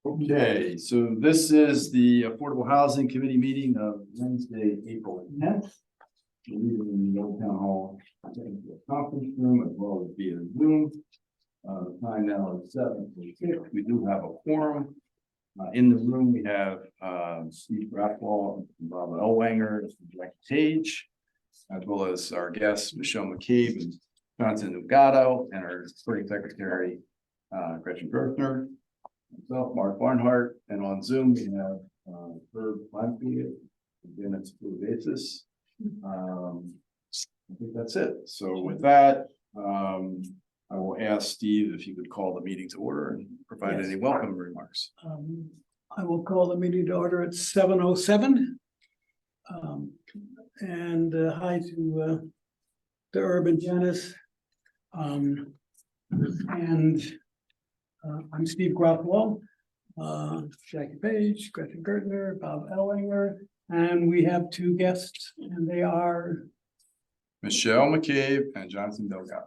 Okay, so this is the Affordable Housing Committee meeting of Wednesday, April 10th. We're meeting in the Old Town Hall conference room as well as via Zoom. The time now is 7:46. We do have a quorum. In the room, we have Steve Brathwahl, Bob Ellwanger, Jack Tage, as well as our guests, Michelle McCabe and Johnson Nugado, and our recording secretary, Gretchen Gerstner. Myself, Mark Barnhart, and on Zoom we have Herb Lanfield, again, it's a basis. I think that's it. So with that, I will ask Steve if you could call the meeting to order and provide any welcome remarks. I will call the meeting to order at 7:07. And hi to Herb and Janice. I'm Steve Brathwahl, Jackie Page, Gretchen Gertner, Bob Ellwanger, and we have two guests, and they are Michelle McCabe and Jonathan Delgado.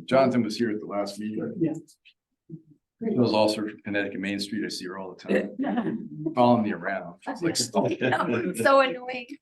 Jonathan was here at the last meeting. Yeah. He was also from Connecticut Main Street. I see her all the time. Following me around. She's like, So annoying.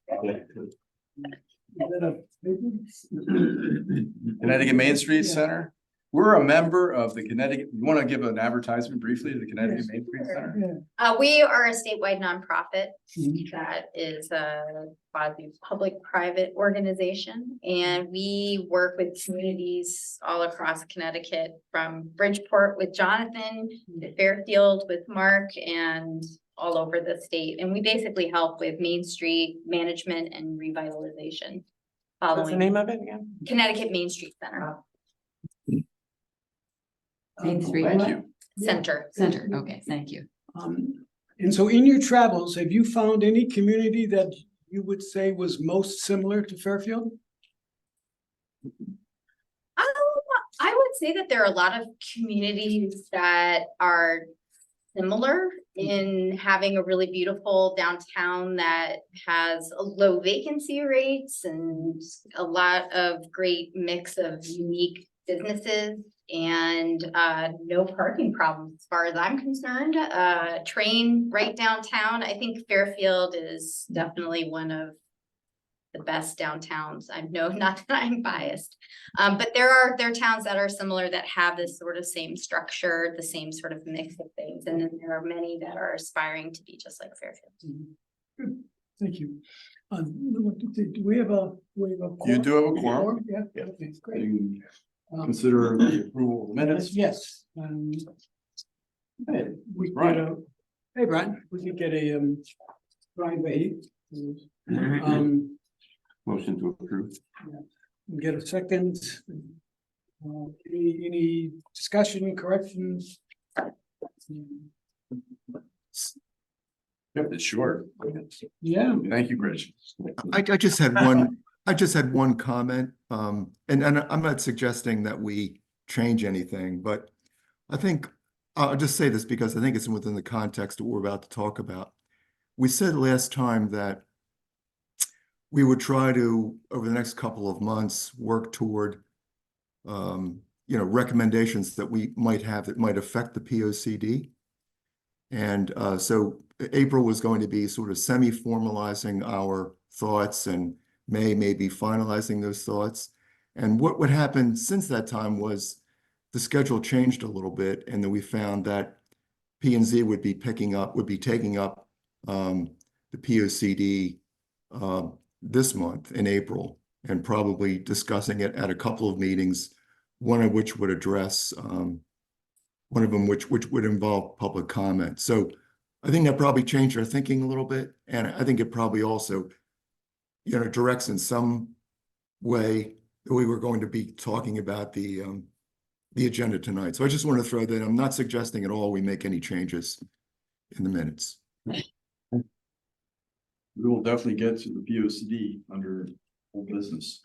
Connecticut Main Street Center. We're a member of the Connecticut. You want to give an advertisement briefly to the Connecticut Main Street Center? We are a statewide nonprofit Mhm. that is a quasi public-private organization. And we work with communities all across Connecticut, from Bridgeport with Jonathan, to Fairfield with Mark, and all over the state. And we basically help with Main Street management and revitalization. What's the name of it again? Connecticut Main Street Center. Main Street. Thank you. Center. Center, okay, thank you. And so in your travels, have you found any community that you would say was most similar to Fairfield? I would say that there are a lot of communities that are similar in having a really beautiful downtown that has a low vacancy rates and a lot of great mix of unique businesses and no parking problems as far as I'm concerned. Train right downtown. I think Fairfield is definitely one of the best downtowns. I know, not that I'm biased, but there are towns that are similar that have this sort of same structure, the same sort of mix of things, and then there are many that are aspiring to be just like Fairfield. Good, thank you. Do we have a? You do have a quorum? Yeah, Yeah. okay, great. You consider the approval of the minutes. Yes. Hey, we could get a, hey, Brian, we could get a, Brian Vahey. Motion to approve. Get a second. Any discussion, corrections? Kept it short. Yeah. Thank you, Gretchen. I just had one comment, and I'm not suggesting that we change anything, but I think I'll just say this because I think it's within the context of what we're about to talk about. We said last time that we would try to, over the next couple of months, work toward, recommendations that we might have that might affect the POCD. And so April was going to be sort of semi-formalizing our thoughts, and May be finalizing those thoughts. And what happened since that time was the schedule changed a little bit, and then we found that P&Z would be taking up the POCD this month in April, and probably discussing it at a couple of meetings, one of which would address one of them which would involve public comment. So I think that probably changed our thinking a little bit, and I think it probably also directs in some way that we were going to be talking about the agenda tonight. So I just want to throw that in. I'm not suggesting at all we make any changes in the minutes. We will definitely get to the POCD under whole business.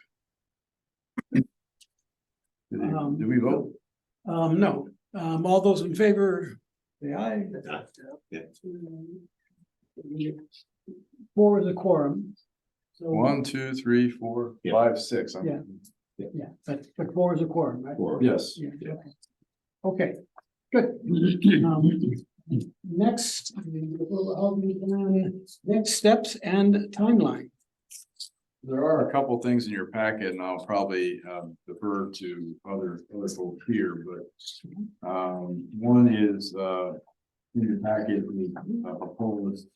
Did we vote? No, all those in favor, say aye. Yeah. 4 is a quorum. So 1, 2, 3, 4, 5, 6. Yeah. Yeah, but 4 is a quorum, right? Yes. Yeah, okay. Good. Next, next steps and timeline. There are a couple things in your packet, and I'll probably defer to other folks here, but one is in your packet, the proposed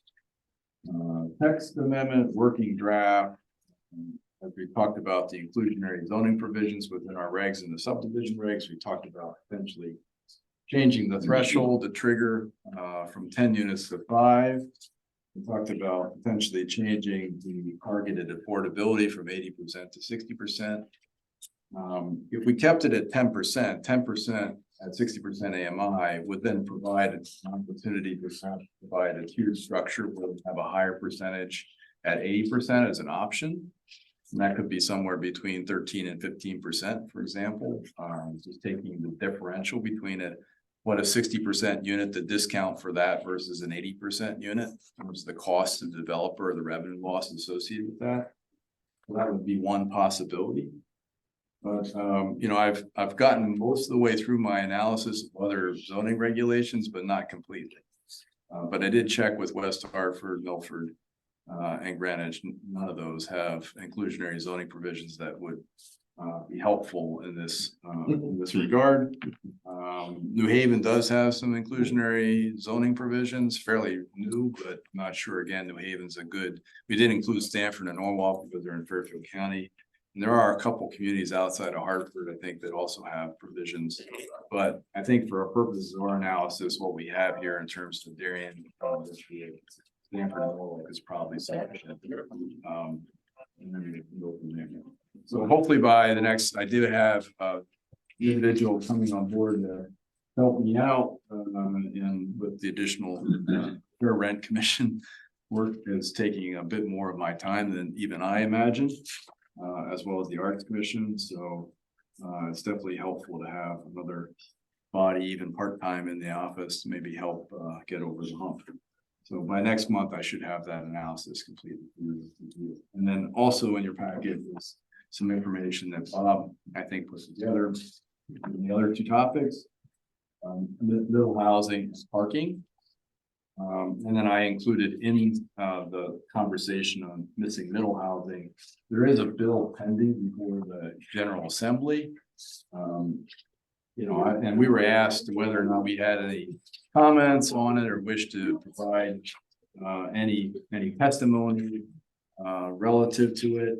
text amendment, working draft. As we talked about the inclusionary zoning provisions within our regs and the subdivision regs, we talked about potentially changing the threshold to trigger from 10 units to 5. We talked about potentially changing the targeted affordability from 80% to 60%. If we kept it at 10%, 10% at 60% AMI would then provide an opportunity to provide a tiered structure where we have a higher percentage at 80% as an option. And that could be somewhere between 13 and 15%, for example, just taking the differential between what a 60% unit, the discount for that versus an 80% unit, what's the cost to the developer or the revenue loss associated with that. So that would be one possibility. But you know, I've gotten most of the way through my analysis of other zoning regulations, but not completely. But I did check with West Hartford, Milford, and Greenwich. None of those have inclusionary zoning provisions that would be helpful in this regard. New Haven does have some inclusionary zoning provisions, fairly new, but I'm not sure. Again, New Haven's we did include Stanford and Norwalk because they're in Fairfield County. And there are a couple communities outside of Hartford, I think, that also have provisions. But I think for our purposes of our analysis, what we have here in terms of Darien, Stanford and Norwalk is probably sufficient. And then we can go from there. So hopefully by the next, I did have an individual coming on board to help me out and with the additional fair rent commission work is taking a bit more of my time than even I imagined, as well as the Arts Commission. So it's definitely helpful to have another body, even part-time in the office, to maybe help get over the hump. So by next month, I should have that analysis completed. And then also in your packet is some information that Bob, I think, put together. The other two topics, middle housing and parking. And then I included in the conversation on missing middle housing. There is a bill pending before the General Assembly. You know, and we were asked whether or not we had any comments on it or wish to provide any testimony relative to it.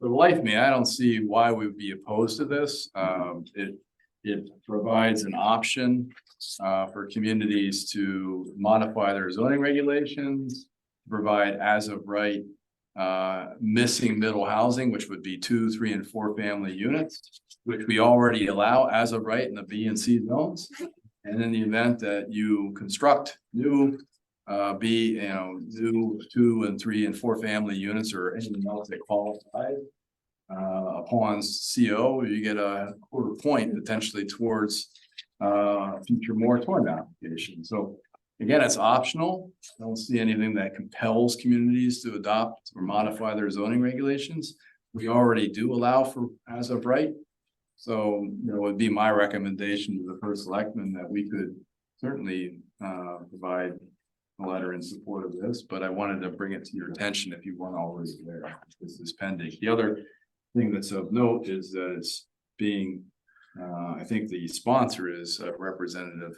For the life of me, I don't see why we would be opposed to this. It provides an option for communities to modify their zoning regulations, provide as of right missing middle housing, which would be 2, 3, and 4 family units, which we already allow as of right in the B and C zones. And in the event that you construct new new 2 and 3 and 4 family units or anything else that qualifies upon CO, you get a quarter point potentially towards future moratorium application. So again, it's optional. I don't see anything that compels communities to adopt or modify their zoning regulations. We already do allow for as of right. So, you know, it would be my recommendation to the first selectman that we could certainly provide a letter in support of this, but I wanted to bring it to your attention if you weren't already there. This is pending. The other thing that's of note is that it's being, I think the sponsor is Representative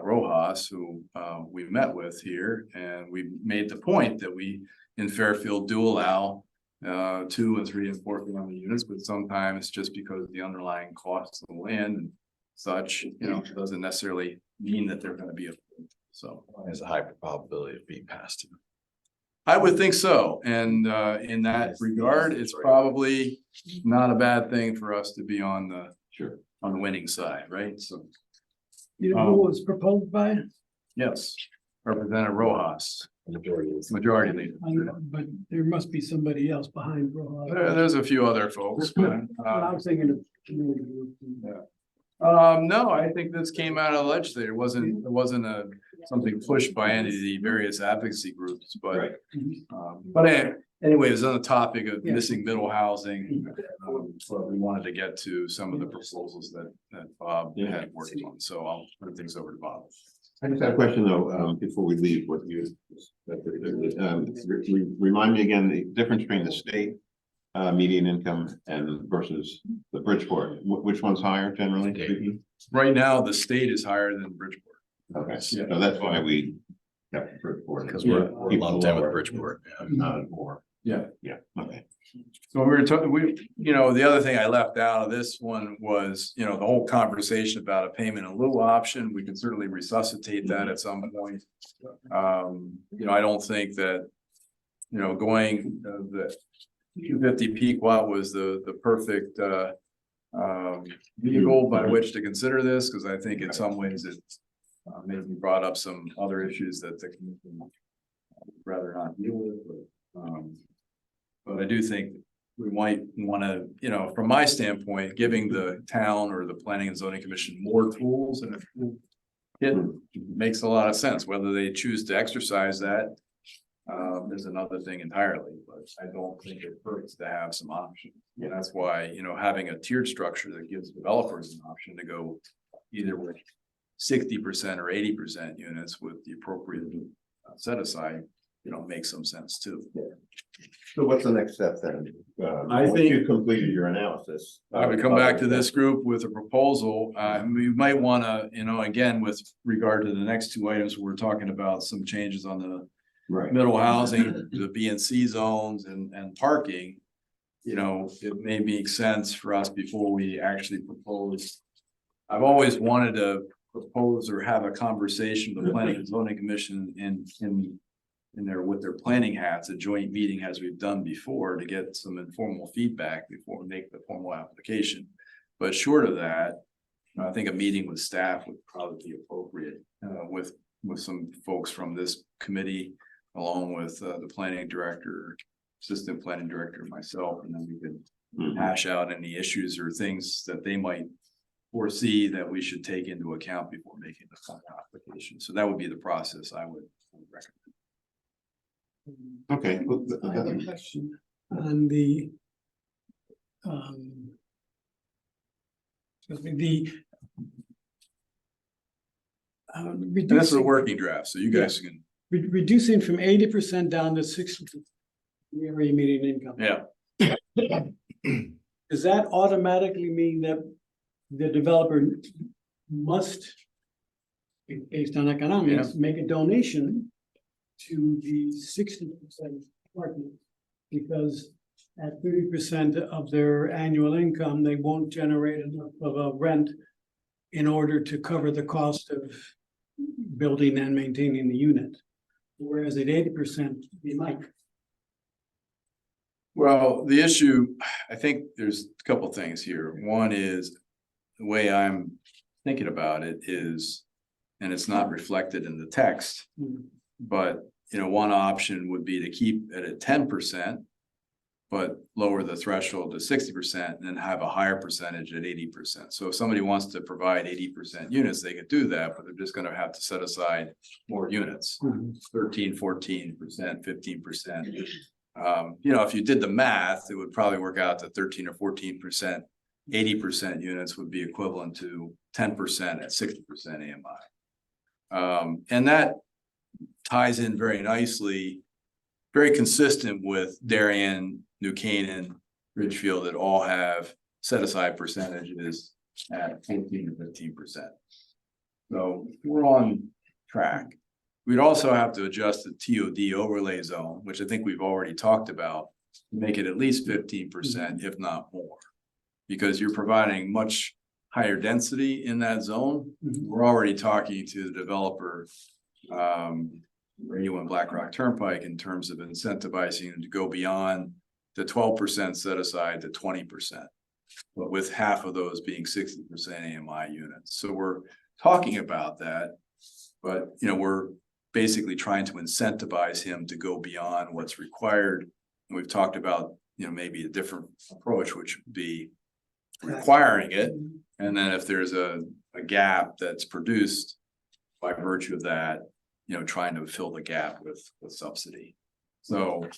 Rojas, who we met with here, and we made the point that we in Fairfield do allow 2 and 3 and 4 family units, but sometimes just because of the underlying costs of the land and such, you know, it doesn't necessarily mean that they're going to be a. So There's a high probability of being passed. I would think so. And in that regard, it's probably not a bad thing for us to be on the winning side, right? So You know who was proposed by? yes, Representative Rojas, majority leader. I don't know, but there must be somebody else behind. There's a few other folks, but I was thinking of community group. no, I think this came out of the legislature. It wasn't something pushed by any of the various advocacy groups, but anyway, it was on the topic of Yeah. missing middle housing. So we wanted to get to some of the proposals that Bob had worked on, so I'll turn things over to Bob. I just have a question though, before we leave, remind me again, the difference between the state median income and versus the Bridgeport, which one's higher generally speaking? Right now, the state is higher than Bridgeport. Okay, so that's why we kept Bridgeport. Because we're lumped in with Bridgeport. Not more, Yeah. yeah, okay. So we were talking, the other thing I left out of this one was, the whole conversation about a payment in lieu option. We can certainly resuscitate that at some point. I don't think that, going the 250 Pequot was the perfect vehicle by which to consider this, because I think in some ways it maybe brought up some other issues that the commission would rather not deal with, but I do think we might want to, from my standpoint, giving the town or the planning and zoning commission more tools, and it makes a lot of sense. Whether they choose to exercise that is another thing entirely, but I don't think it hurts to have some options. And that's why, having a tiered structure that gives developers an option to go either with 60% or 80% units with the appropriate set aside, makes some sense too. So what's the next step then? I Once think- you've completed your analysis. I would come back to this group with a proposal. We might want to, again, with regard to the next two items, we're talking about some changes on the Right. middle housing, the B and C zones and parking. It may make sense for us before we actually propose. I've always wanted to propose or have a conversation with the planning and zoning commission in there with their planning hats, a joint meeting as we've done before, to get some informal feedback before we make the formal application. But short of that, I think a meeting with staff would probably be appropriate, with some folks from this committee, along with the planning director, assistant planning director, myself, and then we could hash out any issues or things that they might foresee that we should take into account before making the final application. So that would be the process I would recommend. Okay. I have a question on the excuse me, And this is a reducing, working draft, so you guys can, reducing from 80% down to 60% area median income. yeah. Does that automatically mean that the developer must, based on economics, make a donation to the 60% parking? Because at 30% of their annual income, they won't generate enough of a rent in order to cover the cost of building and maintaining the unit. Whereas at 80%, they might. Well, the issue, I think there's a couple things here. One is the way I'm thinking about it is, and it's not reflected in the text, but one option would be to keep it at 10%, but lower the threshold to 60% and then have a higher percentage at 80%. So if somebody wants to provide 80% units, they could do that, but they're just going to have to set aside more units, 13, 14%, 15%. If you did the math, it would probably work out to 13 or 14%. 80% units would be equivalent to 10% at 60% AMI. And that ties in very nicely, very consistent with Darien, New Canaan, Ridgefield, that all have set aside percentages at 14 to 15%. So we're on track. We'd also have to adjust the TOD overlay zone, which I think we've already talked about, to make it at least 15%, if not more. Because you're providing much higher density in that zone. We're already talking to the developer, Radio and Black Rock Turnpike, in terms of incentivizing them to go beyond the 12% set aside to 20%. But with half of those being 60% AMI units. So we're talking about that, but we're basically trying to incentivize him to go beyond what's required. And we've talked about, maybe a different approach, which would be requiring it. And then if there's a gap that's produced by virtue of that, trying to fill the gap with subsidy. So,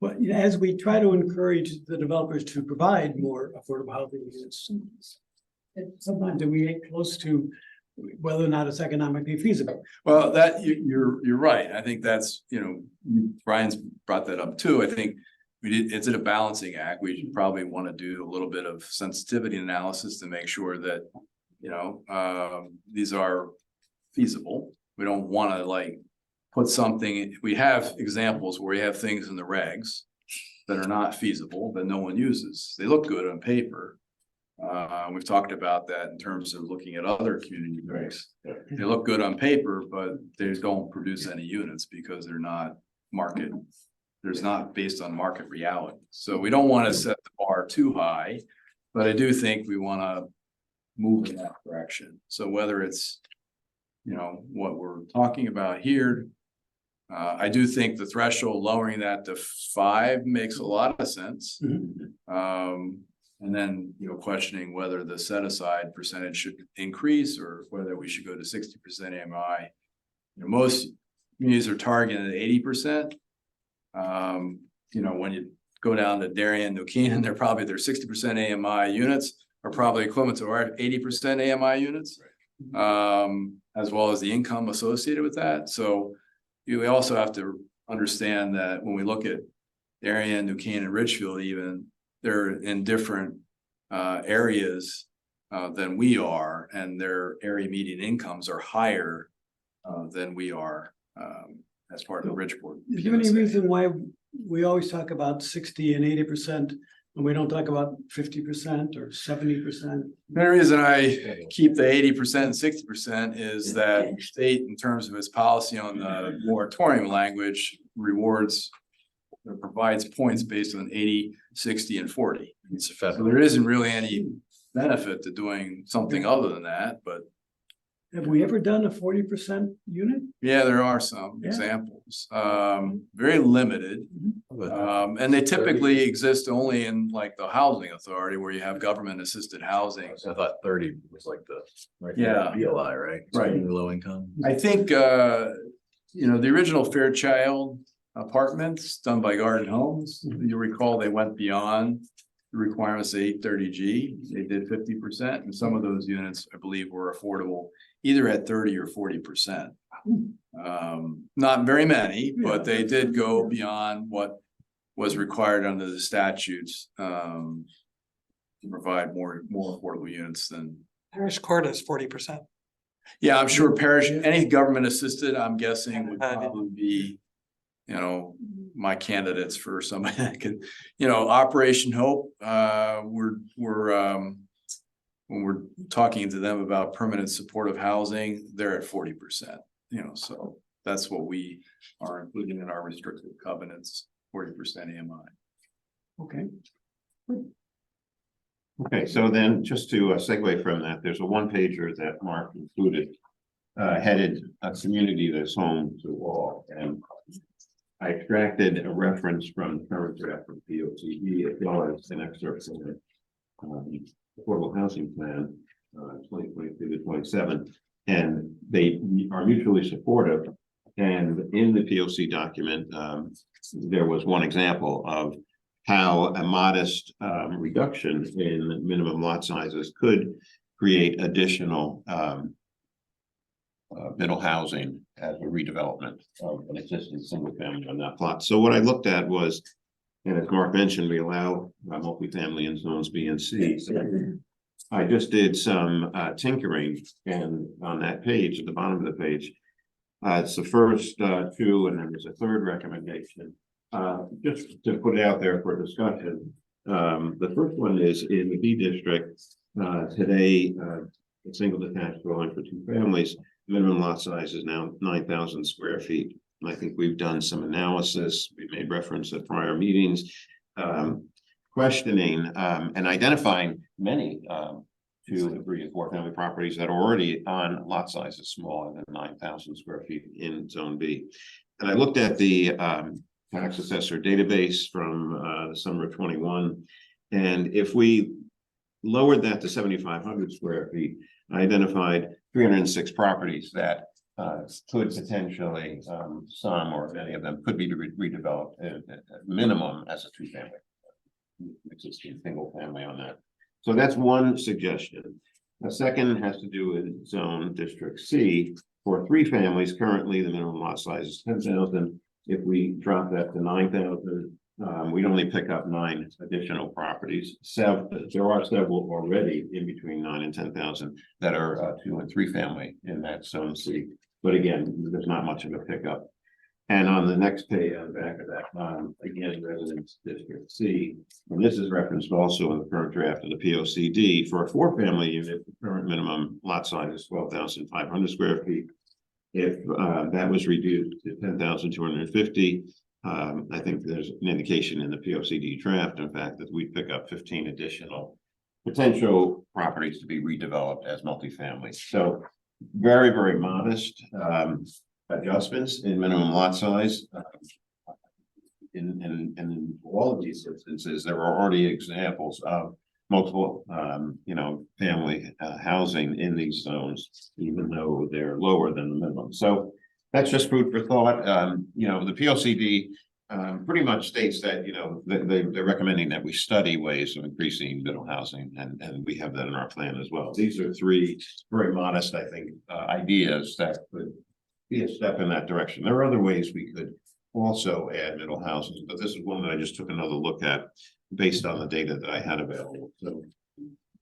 But you know, as we try to encourage the developers to provide more affordable housing units, sometimes we get close to whether or not it's economically feasible. well, that, you're right. I think that's, Brian's brought that up too. I think it's a balancing act. We should probably want to do a little bit of sensitivity analysis to make sure that, these are feasible. We don't want to like put something, we have examples where we have things in the regs that are not feasible, that no one uses. They look good on paper. We've talked about that in terms of looking at other community regs. They look good on paper, but they don't produce any units because they're not market. There's not based on market reality. So we don't want to set the bar too high, but I do think we want to move in that direction. So whether it's, what we're talking about here, I do think the threshold, lowering that to 5 makes a lot of sense. And then, questioning whether the set aside percentage should increase or whether we should go to 60% AMI. Most communities are targeting at 80%. When you go down to Darien, New Canaan, their 60% AMI units are probably equivalent to our 80% AMI units. As well as the income associated with that. So we also have to understand that when we look at Darien, New Canaan, Richfield, even they're in different areas than we are, and their area median incomes are higher than we are as part of the Bridgeport. Is there any reason why we always talk about 60 and 80%, and we don't talk about 50% or 70%? The reason I keep the 80% and 60% is that the state, in terms of its policy on the moratorium language, rewards or provides points based on 80, 60, and 40. So there isn't really any benefit to doing something other than that, but Have we ever done a 40% unit? yeah, there are some Yeah. examples, very limited. And they typically exist only in like the housing authority where you have government assisted housing. I thought 30 was like the. Yeah. BLI, right? Right. Low income. I think, the original Fairchild apartments done by Garden Homes, you recall they went beyond the requirements of 830G. They did 50%, and some of those units, I believe, were affordable either at 30 or 40%. Not very many, but they did go beyond what was required under the statutes to provide more affordable units than. Parish Court is 40%. Yeah, I'm sure parish, any government assisted, I'm guessing would probably be, my candidates for somebody that could, Operation Hope, when we're talking to them about permanent supportive housing, they're at 40%, so that's what we are including in our restrictive covenants, 40% AMI. Okay. Okay, so then just to segue from that, there's a one pager that Mark included, headed a community that's home to all, and I extracted a reference from the current draft from POCD as well as an excerpt from the affordable housing plan, 2023 to 27, and they are mutually supportive. And in the POC document, there was one example of how a modest reduction in minimum lot sizes could create additional middle housing as a redevelopment of an existing single family on that plot. So what I looked at was, and as Mark mentioned, we allow multifamily in zones B and C. So I just did some tinkering, and on that page, at the bottom of the page, it's the first two, and then there's a third recommendation. Just to put it out there for discussion, the first one is in the B district. Today, a single detached dwelling for 2 families, minimum lot size is now 9,000 square feet. And I think we've done some analysis. We made reference at prior meetings, questioning and identifying many 2, 3, and 4 family properties that are already on lot sizes smaller than 9,000 square feet in Zone B. And I looked at the tax assessor database from the summer of 21. And if we lowered that to 7,500 square feet, I identified 306 properties that could potentially, some or many of them could be redeveloped at minimum as a two-family. Existing single family on that. So that's one suggestion. The second has to do with zone district C. For three families, currently the minimum lot size is 10,000. If we drop that to 9,000, we'd only pick up 9 additional properties. There are several already in between 9 and 10,000 that are 2 and 3 family in that zone C. But again, there's not much of a pickup. And on the next page, on the back of that, again, residence district C, and this is referenced also in the current draft of the P O C D. For a 4-family unit, the current minimum lot size is 12,500 square feet. If that was reduced to 10,250, I think there's an indication in the P O C D draft, in fact, that we pick up 15 additional potential properties to be redeveloped as multifamily. So very, very modest adjustments in minimum lot size. In all of these instances, there are already examples of multiple, family housing in these zones, even though they're lower than the minimum. So that's just food for thought. The PLCD pretty much states that, they're recommending that we study ways of increasing middle housing, and we have that in our plan as well. These are 3 very modest, I think, ideas that could be a step in that direction. There are other ways we could also add middle housing, but this is one that I just took another look at based on the data that I had available. So,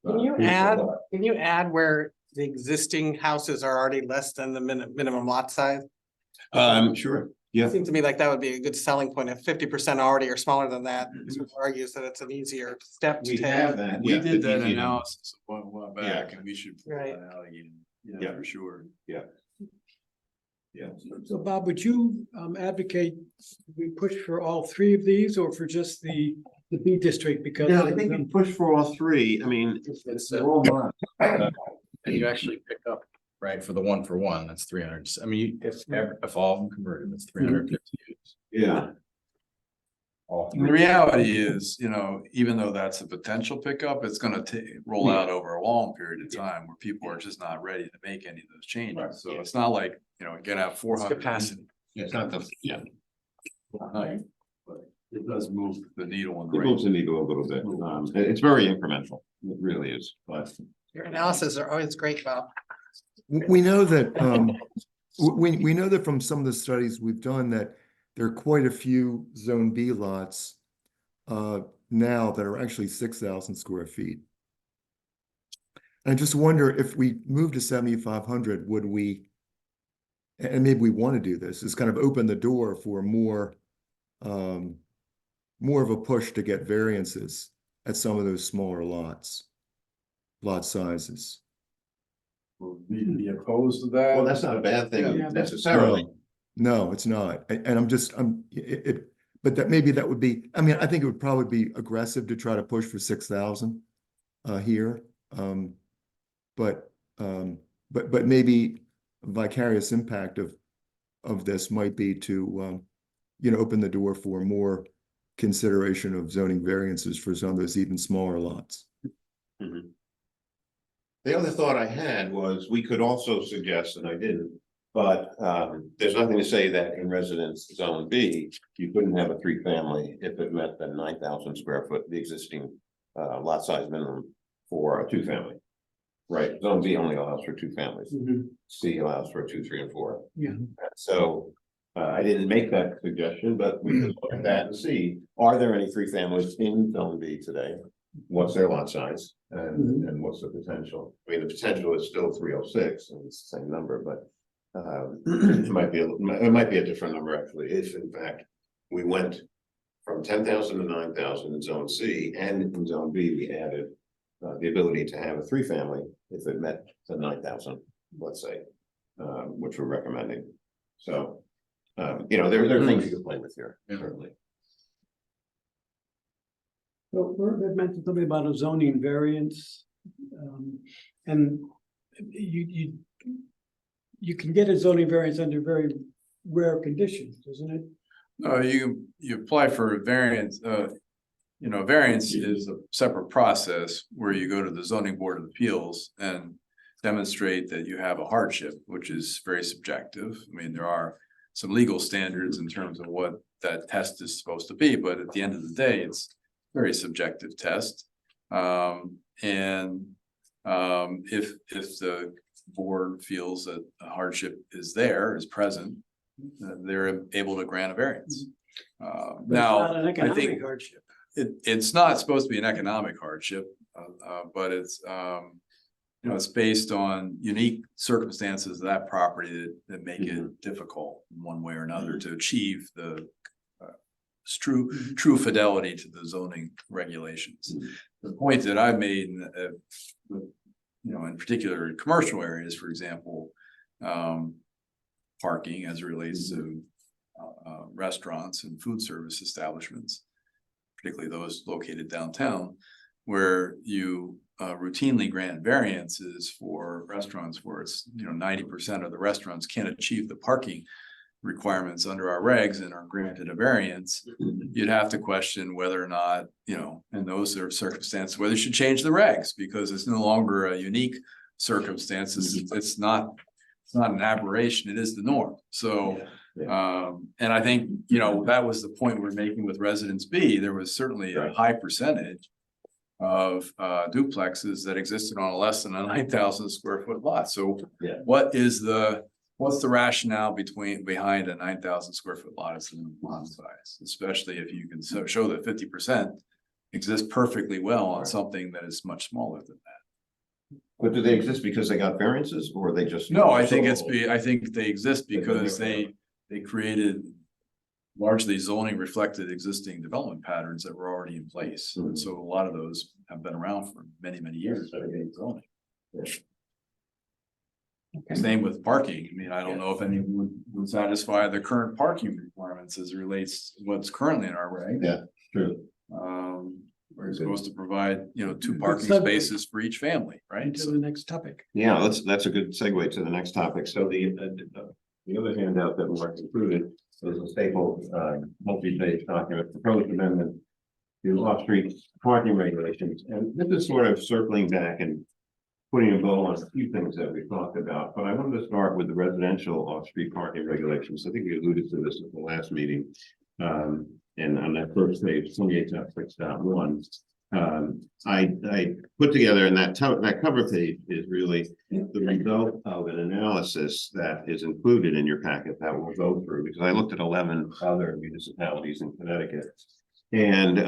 Can you add where the existing houses are already less than the minimum lot size? Sure, yeah. It seems to me like that would be a good selling point. If 50% already are smaller than that, it sort of argues that it's an easier step to We have take. that. We yeah, did that the easy- analysis a while back, Yeah. and we should pull Right. that out again, Yeah. for sure. Yeah. So Bob, would you advocate we push for all 3 of these or for just the B district? Because Yeah, I think we push for all 3. I mean, they're all modest. And you actually pick up, right, for the 1-for-1, that's 300. I mean, if all of them converted, that's 350 units. Yeah. All And the reality is, even though that's a potential pickup, it's gonna roll out over a long period of time where people are just not ready to make any of those Right. changes. So it's not like, get out 400. capacity. It's not the, yeah, Right. But it does move the needle in the it right. moves the needle a little bit. It's very incremental. It really is, but. Your analysis are always great, Bob. We know that, we know that from some of the studies we've done that there are quite a few Zone B lots now that are actually 6,000 square feet. And I just wonder if we move to 7,500, would we, and maybe we want to do this, is kind of open the door for more of a push to get variances at some of those smaller lot sizes. Will we be opposed to that? Well, that's not a bad thing Yeah. necessarily. No, it's not. And but that would be, I mean, I think it would probably be aggressive to try to push for 6,000 here. But maybe vicarious impact of this might be to, open the door for more consideration of zoning variances for some of those even smaller lots. Mhm. The other thought I had was we could also suggest, and I didn't, but there's nothing to say that in residence zone B, you couldn't have a 3-family if it met the 9,000 square foot, the existing lot size minimum for a 2-family. Right, zone B only allows for 2 families. C allows for 2, 3, and 4. Yeah. So I didn't make that suggestion, but we could look at that and see, are there any 3 families in zone B today? What's their lot size and what's the potential? I mean, the potential is still 306 and it's the same number, but it might be a different number actually, if in fact we went from 10,000 to 9,000 in zone C, and in zone B, we added the ability to have a 3-family if it met the 9,000, let's say, which we're recommending. So, there are things you can play with here, certainly. So Bert mentioned something about a zoning variance. And you can get a zoning variance under very rare conditions, isn't it? You apply for a variance, variance is a separate process where you go to the zoning board of appeals and demonstrate that you have a hardship, which is very subjective. I mean, there are some legal standards in terms of what that test is supposed to be, but at the end of the day, it's a very subjective test. If the board feels that a hardship is present, they're able to grant a variance. But it's Now, not an I economic think hardship. it's not supposed to be an economic hardship, but it's, it's based on unique circumstances of that property that make it difficult in one way or another to achieve the true fidelity to the zoning regulations. The point that I've made, in particular in commercial areas, for example, parking as it relates to restaurants and food service establishments, particularly those located downtown, where you routinely grant variances for restaurants where it's, 90% of the restaurants can't achieve the parking requirements under our regs and are granted a variance. You'd have to question whether or not, in those circumstances, whether you should change the regs, because it's no longer a unique circumstance. It's not an aberration, it is the norm. So, and I think, that was the point we're making with Residence B. There was certainly a high percentage of duplexes that existed on a less than a 9,000 square foot lot. So what's the rationale behind a 9,000 square foot lot as a lot size, especially if you can show that 50% exists perfectly well on something that is much smaller than that. But do they exist because they got variances or they just? No, I think I think they exist because they created largely zoning reflected existing development patterns that were already in place. And so a lot of those have been around for many, many years. Zoning. Same with parking. I mean, I don't know if anyone would satisfy the current parking requirements as it relates to what's currently in our reg. Yeah, true. We're supposed to provide, 2 parking subject. spaces for each family, right? To the next topic. Yeah, that's a good segue to the next topic. So the other handout that Mark included was a staple, multi-page document, proposed amendment to off-street parking regulations. And this is sort of circling back and putting a bow on a few things that we talked about, but I wanted to start with the residential off-street parking regulations. I think we alluded to this at the last meeting. And on that first page, 28.6.1, I put together, and that cover page is really the result of an analysis that is included in your packet that we'll go through, because I looked at 11 other municipalities in Connecticut. And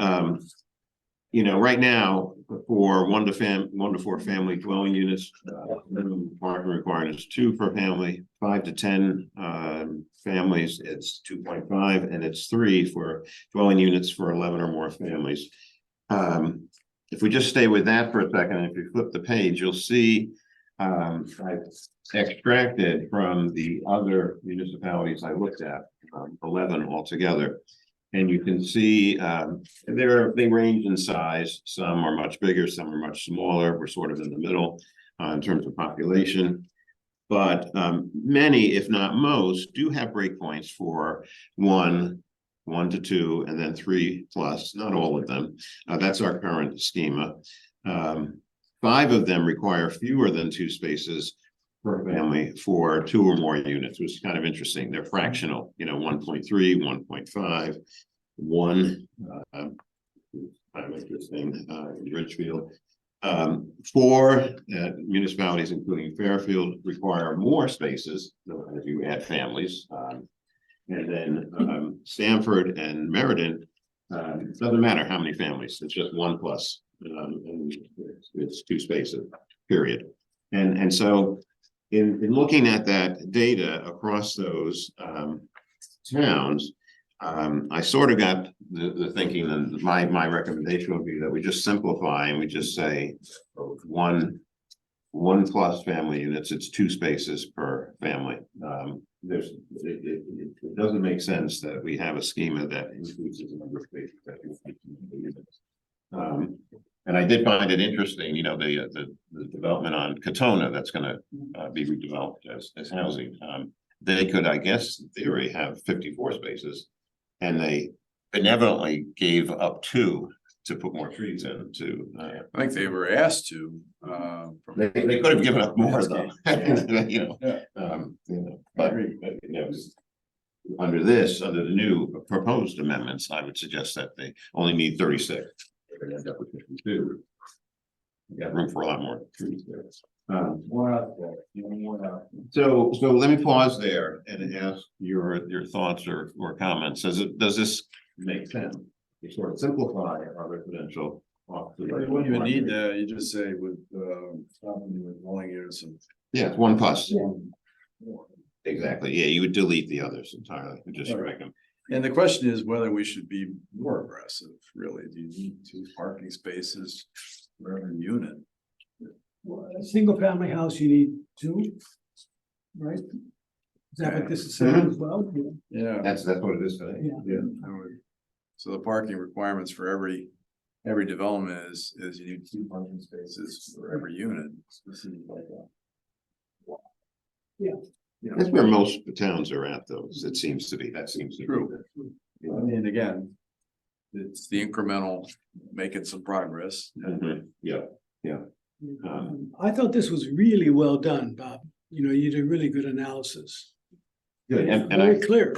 right now, for 1 to 4 family dwelling units, minimum parking requirement is 2 per family. 5 to 10 families, it's 2.5, and it's 3 for dwelling units for 11 or more families. If we just stay with that for a second, if you flip the page, you'll see I've extracted from the other municipalities I looked at, 11 altogether. And you can see they range in size. Some are much bigger, some are much smaller. We're sort of in the middle in terms of population. But many, if not most, do have breakpoints for 1 to 2, and then 3 plus, not all of them. That's our current schema. 5 of them require fewer than 2 spaces per family for 2 or more units, which is kind of interesting. They're fractional, 1.3, 1.5, 1, kind of interesting, in Richfield. 4 municipalities, including Fairfield, require more spaces as you add families. And then Stamford and Meriden, it doesn't matter how many families, it's just 1 plus, and it's 2 spaces, period. And so in looking at that data across those towns, I sort of got the thinking, and my recommendation would be that we just simplify and we just say 1 plus family units, it's 2 spaces per family. It doesn't make sense that we have a schema that increases the number of spaces that units. And I did find it interesting, the development on Katona that's going to be redeveloped as housing. They could, I guess, in theory, have 54 spaces, and they benevolently gave up 2 to put more trees in to, I think they were asked to, they could have given up more though. You Yeah. know, but, you know, under the new proposed amendments, I would suggest that they only need 36. They're gonna end up with 52. You got room for a lot more trees there. So let me pause there and ask your thoughts or comments. Does this make sense? You sort of simplify our residential. You wouldn't even need that, you just say with, stopping with dwelling units and. Yeah, it's 1+. Exactly, yeah, you would delete the others entirely, you just strike them. And the question is whether we should be more aggressive, really. Do you need 2 parking spaces for every unit? Well, a single family house, you need 2, right? Is that what this is saying as well? Yeah. That's what it is today. Yeah. I would- So the parking requirements for every development is you need 2 parking spaces for every unit. Specifically like that. Yeah. That's where most towns are at, though, it seems to be, that seems to be. True. I mean, again, it's the incremental, making some progress. Mhm, yeah, I thought this was really well done, Bob. You know, you did really good analysis. good, and Very clear.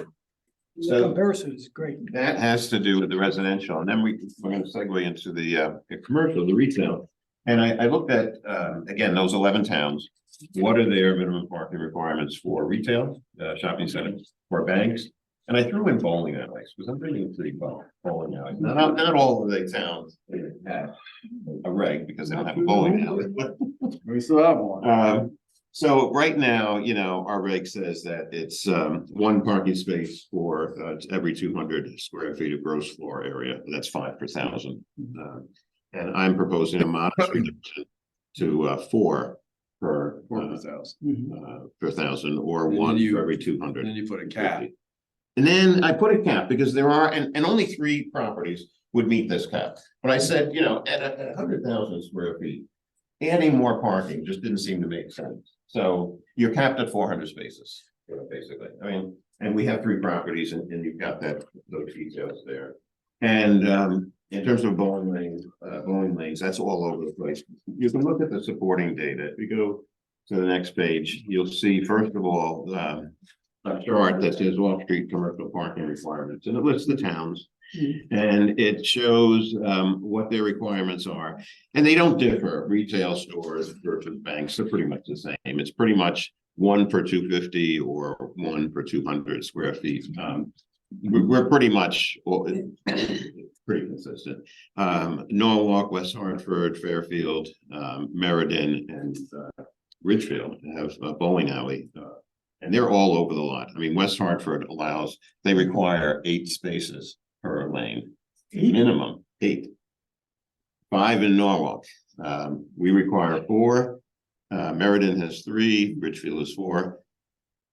The So- comparison is great. that has to do with the residential, and then we're gonna segue into the commercial, the retail. And I looked at, again, those 11 towns, what are their minimum parking requirements for retail, shopping centers, for banks? And I threw in bowling alleys, because I'm thinking pretty bowling alleys, not all of the towns have a reg, because they don't have a bowling alley. We still have one. So right now, you know, our reg says that it's 1 parking space for every 200 square feet of gross floor area, that's 5 per 1,000. And I'm proposing a modest reduction to 4 per 4,000. per 1,000, or And 1 you- for every 200. And then you put a cap. And then I put a cap because there are, and only 3 properties would meet this cap. But I said, you know, at 100,000 square feet, adding more parking just didn't seem to make sense. So you're capped at 400 spaces, basically. I mean, and we have 3 properties and you've got those details there. And in terms of bowling lanes, that's all over the place. You can look at the supporting data. If you go to the next page, you'll see, first of all, a chart that says off-street commercial parking requirements, and it lists the towns. And it shows what their requirements are, and they don't differ. Retail stores versus banks, they're pretty much the same. It's pretty much 1 per 250 or 1 per 200 square feet. We're pretty much pretty consistent. Norwalk, West Hartford, Fairfield, Meriden, and Ridgefield have a bowling alley. And they're all over the lot. I mean, West Hartford they require 8 spaces per lane, minimum 8. 5 in Norwalk. We require 4. Meriden has 3, Ridgefield is 4.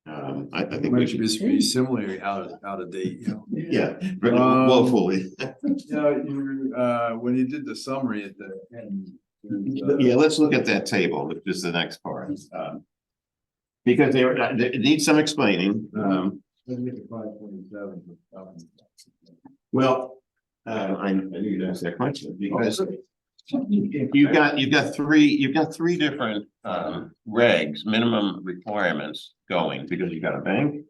I think we Might should, be similarly out of date, you know. yeah, woefully. When you did the summary at the end. Yeah, let's look at that table, which is the next part. Because it needs some explaining. Well, I knew you'd ask that question because you've got 3 different regs, minimum requirements going, because you've got a bank,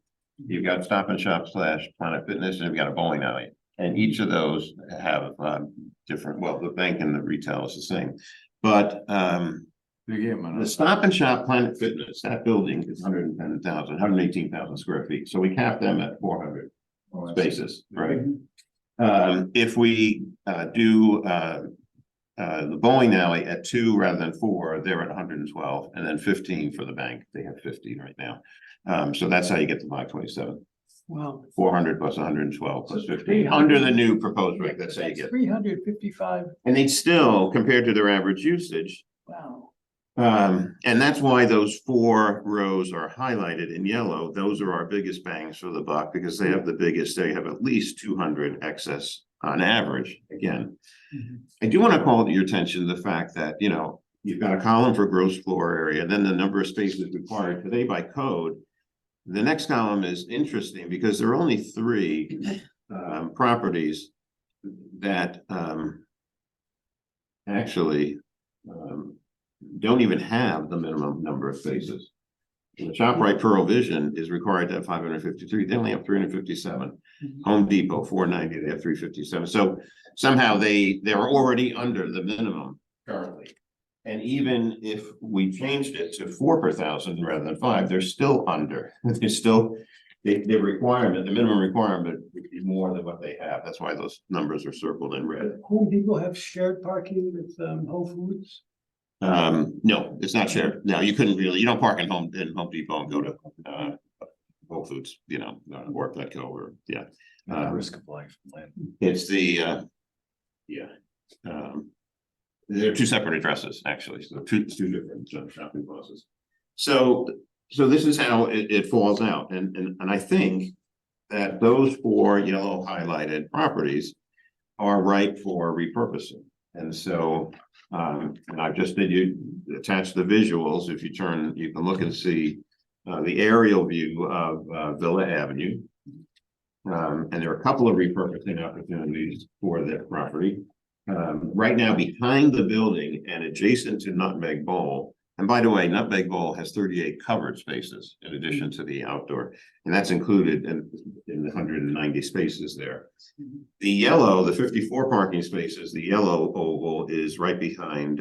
you've got Stop and Shop / Planet Fitness, and you've got a bowling alley. And each of those have different, well, the bank and the retail is the same, but the Stop and Shop Planet Fitness, that building is 118,000 square feet, so we cap them at 400 spaces, right? If we do the bowling alley at 2 rather than 4, they're at 112, and then 15 for the bank. They have 15 right now. So that's how you get to 527. Wow. 400 plus 112 plus 15 under the new proposed rate. That's how you get. 355, And they'd still, compared to their average usage, wow. and that's why those 4 rows are highlighted in yellow. Those are our biggest bangs for the buck because they have the biggest, they have at least 200 excess on average, again. I do want to call to your attention the fact that, you know, you've got a column for gross floor area, then the number of spaces required today by code. The next column is interesting because there are only 3 properties that actually don't even have the minimum number of spaces. The ShopRite Pearl Vision is required to have 553, they only have 357. Home Depot, 490, they have 357. So somehow they're already under the minimum currently. And even if we changed it to 4 per thousand rather than 5, they're still under. They're still, the requirement, the minimum requirement would be more than what they have. That's why those numbers are circled in red. Home Depot have shared parking with Whole Foods? No, it's not shared. No, you couldn't really, you don't park in Home Depot and go to Whole Foods, you know, or Petco or, yeah. Risk of life. Land. It's the, yeah. They're two separate addresses, actually, so two different shopping places. So this is how it falls out, and I think that those 4 yellow highlighted properties are ripe for repurposing. And so, and I've just did you attach the visuals. If you turn, you can look and see the aerial view of Villa Avenue. And there are a couple of repurposing opportunities for that property. Right now, behind the building and adjacent to Nutmeg Bowl. And by the way, Nutmeg Bowl has 38 covered spaces in addition to the outdoor, and that's included in the 190 spaces there. The yellow, the 54 parking spaces, the yellow oval is right behind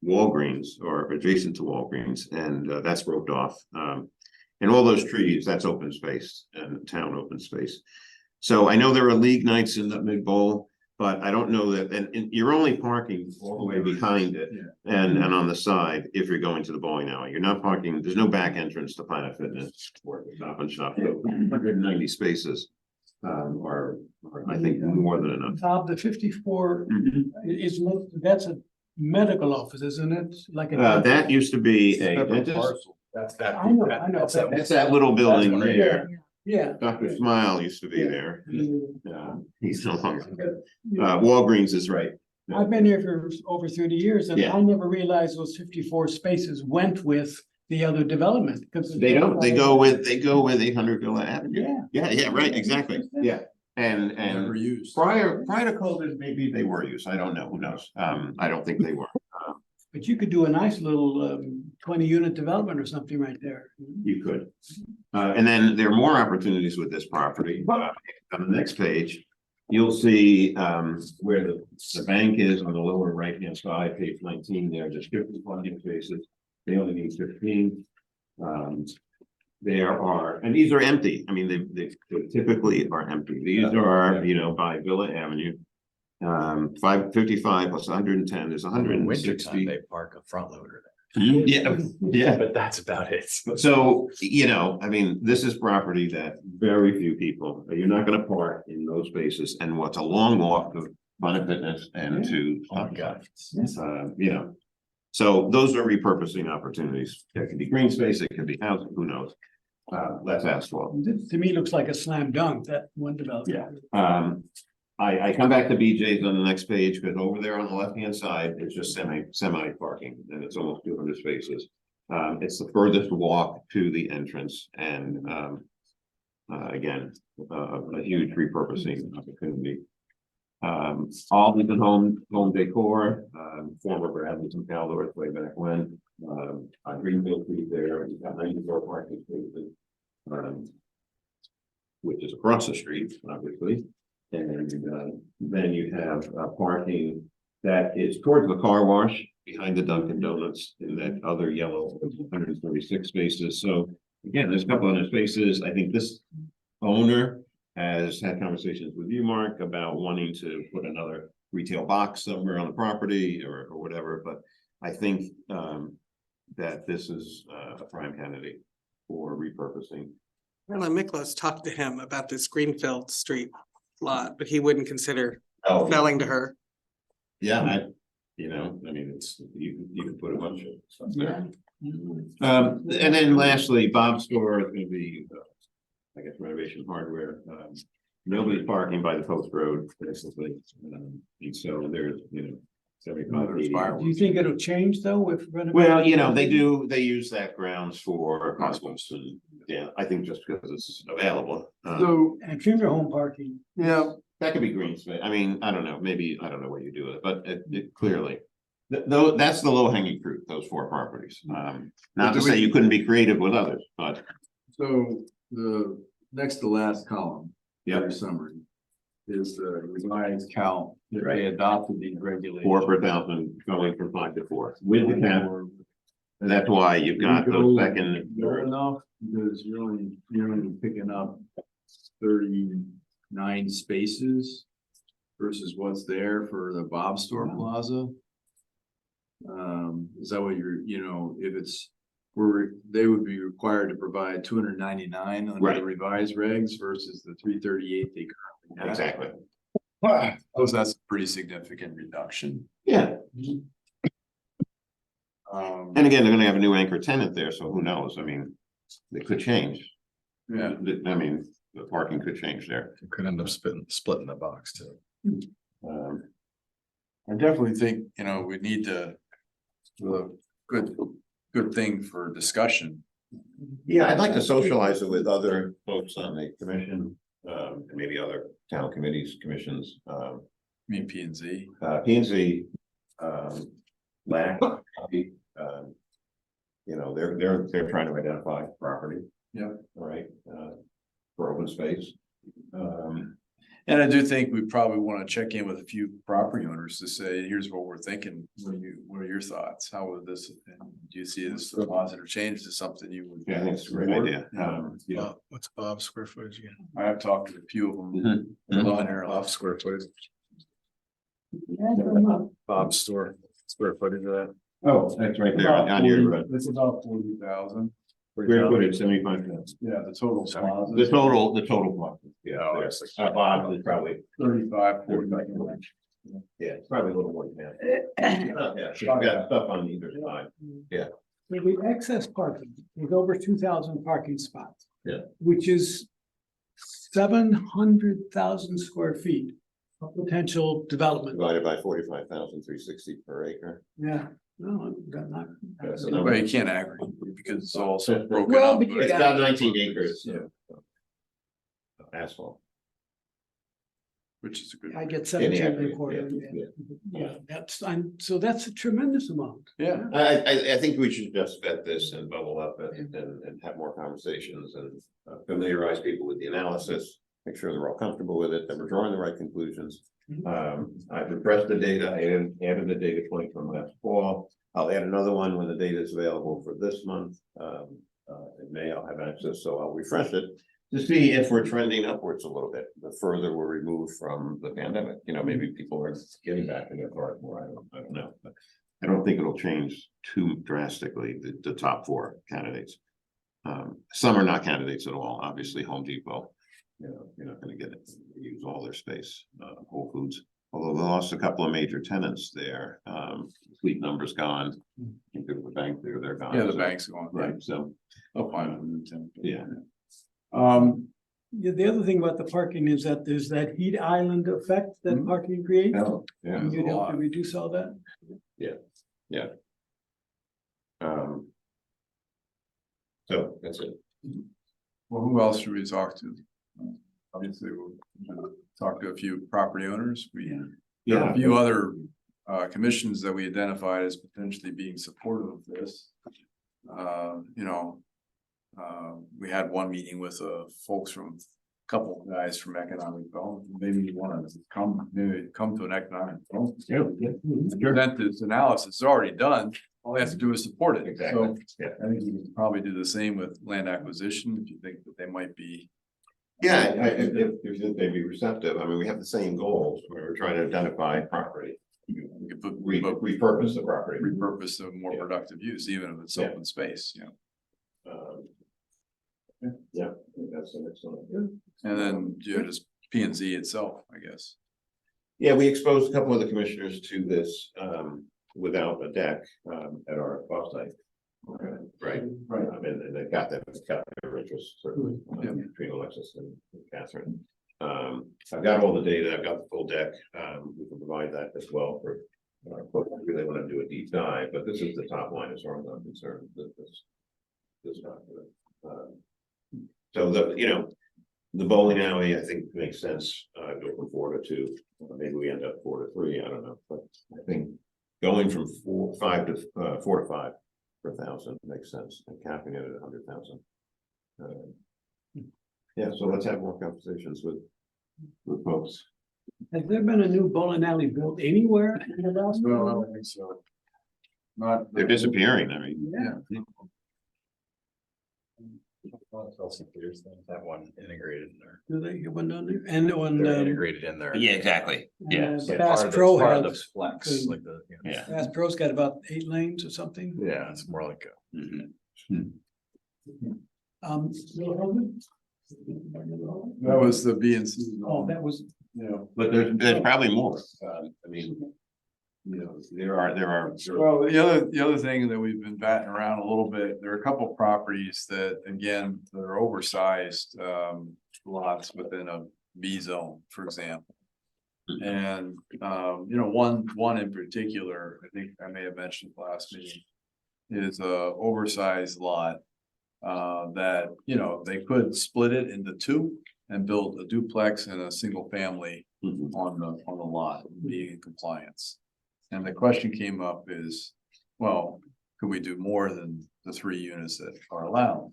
Walgreens or adjacent to Walgreens, and that's roped off. And all those trees, that's open space and town open space. So I know there are league nights in Nutmeg Bowl, but I don't know that, and you're only parking all the way behind it and on the side if you're going to the bowling alley. You're not parking, there's no back entrance to Planet Fitness or Stop and Shop. So 190 spaces are I think more than enough. Bob, the 54 is, that's a medical office, isn't it? Like a. That used to be a dentist. That's that. I know. That's that little building That's one right there. Yeah. Dr. Smile used to be Yeah. there. He's no longer. Walgreens is right. I've been here for over 30 years and Yeah. I never realized those 54 spaces went with the other development because. They don't, they go with 800 Villa Avenue. Yeah. Yeah, right, exactly. Yeah. And Never used. prior to COVID, maybe they were used. I don't know. Who knows? I don't think they were. But you could do a nice little 20-unit development or something right there. You could. And then there are more opportunities with this property. On the next page, you'll see where the bank is on the lower right-hand side, page 19 there, there's 50 parking spaces. They only need 15. There are, and these are empty. I mean, they typically are empty. These are, you know, by Villa Avenue. 555 plus 110 is Wintertime, 160. they park a front loader Yeah, yeah. there, but that's about it. So, you know, I mean, this is property that very few people, you're not gonna park in those spaces, and what's a long walk to Planet Fitness and to. Oh my God. You know, so those are repurposing opportunities. It could be green space, it could be housing, who knows? Let's ask for. To me, looks like a slam dunk, that one development. I come back to BJ's on the next page, because over there on the left-hand side, it's just semi parking, and it's almost 200 spaces. It's the furthest walk to the entrance, and again, a huge repurposing opportunity. Arlington Home Decor, former Bradley's Caldor, way back when, on Greenfield Street there, you've got 94 parking spaces. Which is across the street, obviously. And then you have parking that is towards the car wash behind the Dunkin' Donuts in that other yellow 136 spaces. So again, there's a couple other spaces. I think this owner has had conversations with you, Mark, about wanting to put another retail box somewhere on the property or whatever. But I think that this is a prime candidate for repurposing. Carla Miklos talked to him about this Greenfield Street lot, but he wouldn't consider Oh, selling to her. yeah, you know, I mean, it's, you can put a bunch of stuff there. And then lastly, Bob's store is gonna be, I guess renovation hardware. Nobody's parking by the post road, basically. And so there's, you know, 75. 80. Do you think it'll change though with renovation? Well, you know, they use that grounds for hospitals and, yeah, I think just because it's available. So, And funeral home parking. yeah, That could be green space. I mean, I don't know, maybe, I don't know what you do with it, but it clearly. Though, that's the low hanging fruit, those 4 properties. Not to say you couldn't be creative with others, but So the next to last column. Yep. Your summary. Is the revised count that they adopted these regulations. 4 per thousand going from 5 to 4 with the cap. And that's why you've got those second. Low enough, because you're only picking up 39 spaces. Versus what's there for the Bob Store Plaza. Is that what if it's, they would be required to provide 299 under the Right. revised regs versus the 338 they currently have. Exactly. So that's a pretty significant reduction. Yeah, and again, they're gonna have a new anchor tenant there, so who knows? I mean, it could change. Yeah. I mean, the parking could change there. It could end up splitting the box too. Um, I definitely think, we need to, good thing for discussion. Yeah, I'd like to socialize it with other folks on the commission, and maybe other town committees, commissions, I mean, P and Z. P and Z. LAC, they're trying to identify property. Yeah. Right, for open space. And I do think we probably want to check in with a few property owners to say, here's what we're thinking. What are your thoughts? How would this, do you see this as a positive change to something you would? Yeah, I think it's a great support? idea. What's Bob's square footage again? I have talked to a few of them. Mhm. On there, Bob's square footage. Bob's store square footage of that. Oh, that's right there on your. It's about 40,000. Square footage, 75,000. Yeah, the total plaza. The total plot. Yeah, Oh, there. it's Bob is probably, 35, 40. yeah, it's probably a little more than that. Yeah, she's got stuff on either side. So the excess parking is over 2,000 parking spots. Yeah. Which is 700,000 square feet of potential development. Divided by 45,360 per acre. Yeah, no, not. That's a Well, number. you can't aggregate because it's all so broken Well, up. but you right? It's got 19 acres. Yeah. Of asphalt. Which is a good. I get In 17 the and a aggregate, quarter. yeah. Yeah, so that's a tremendous amount. Yeah. I think we should just vet this and bubble up and have more conversations and familiarize people with the analysis. Make sure they're all comfortable with it, that we're drawing the right conclusions. I've refreshed the data, I added the data point from last fall. I'll add another one when the data is available for this month. In May, I'll have access, so I'll refresh it to see if we're trending upwards a little bit, the further we're removed from the pandemic. Maybe people are getting back in their cars more, I don't know. But I don't think it'll change too drastically, the top 4 candidates. Some are not candidates at all, obviously Home Depot. You're not gonna get it, use all their space, Whole Foods, although they lost a couple of major tenants there, fleet numbers gone. I think there was a bank there, they're gone. Yeah, the so- bank's going. Right, so, I'll find them. yeah, Yeah, the other thing about the parking is that there's that heat island effect that Mhm. parking creates. yeah, And you'd have to reduce all that. so that's it. Well, who else should we talk to? Obviously, we'll talk to a few property owners. There are a few other commissions that we identified as potentially being supportive of this. We had one meeting with folks from, couple guys from economic development. Maybe you want to come to an economic development. Present this analysis, it's already done. All they have to do is support it. Exactly, So yeah. I think you can probably do the same with land acquisition, if you think that they might be. Yeah, if they'd be receptive, I mean, we have the same goals, where we're trying to identify property, We could put, repurpose the property. repurpose to more Yeah. productive use, even if it's Yeah. open space, Yeah, I think that's an excellent. And then, just P and Z itself, I guess. Yeah, we exposed a couple of the commissioners to this, without a deck, at our offsite. Right, Right. And they got their interest, certainly, Yeah. between Alexis and Catherine. I've got all the data, I've got the full deck, we can provide that as well for. Folks who really want to do a deep dive, but this is the top line as far as I'm concerned, this document. So The bowling alley, I think makes sense, go from 4 to 2, maybe we end up 4 to 3, I don't know, but I think. Going from 4 to 5 per thousand makes sense, and capping it at 100,000. Yeah, so let's have more conversations with folks. Has there been a new bowling alley built anywhere in the last? Well, I don't think so. Not. They're disappearing, I mean. Yeah. That one integrated in there. Do they get one down there? And the one, They're integrated in there. exactly. Bass Pro Part of has, the flex, like the, you know, Yeah. Bass Pro's got about 8 lanes or something. yeah, it's more like a. Mhm. That was the B and C. Oh, that was, You know, But there's probably more, I mean. You know, there are. well, the other thing that we've been batting around a little bit, there are a couple properties that, again, that are oversized, lots within a B zone, for example. And, you know, one in particular, I think I may have mentioned last meeting, is a oversized lot. That, you know, they could split it into 2 and build a duplex and a single family Mhm. on the lot, being in compliance. And the question came up is, well, could we do more than the 3 units that are allowed?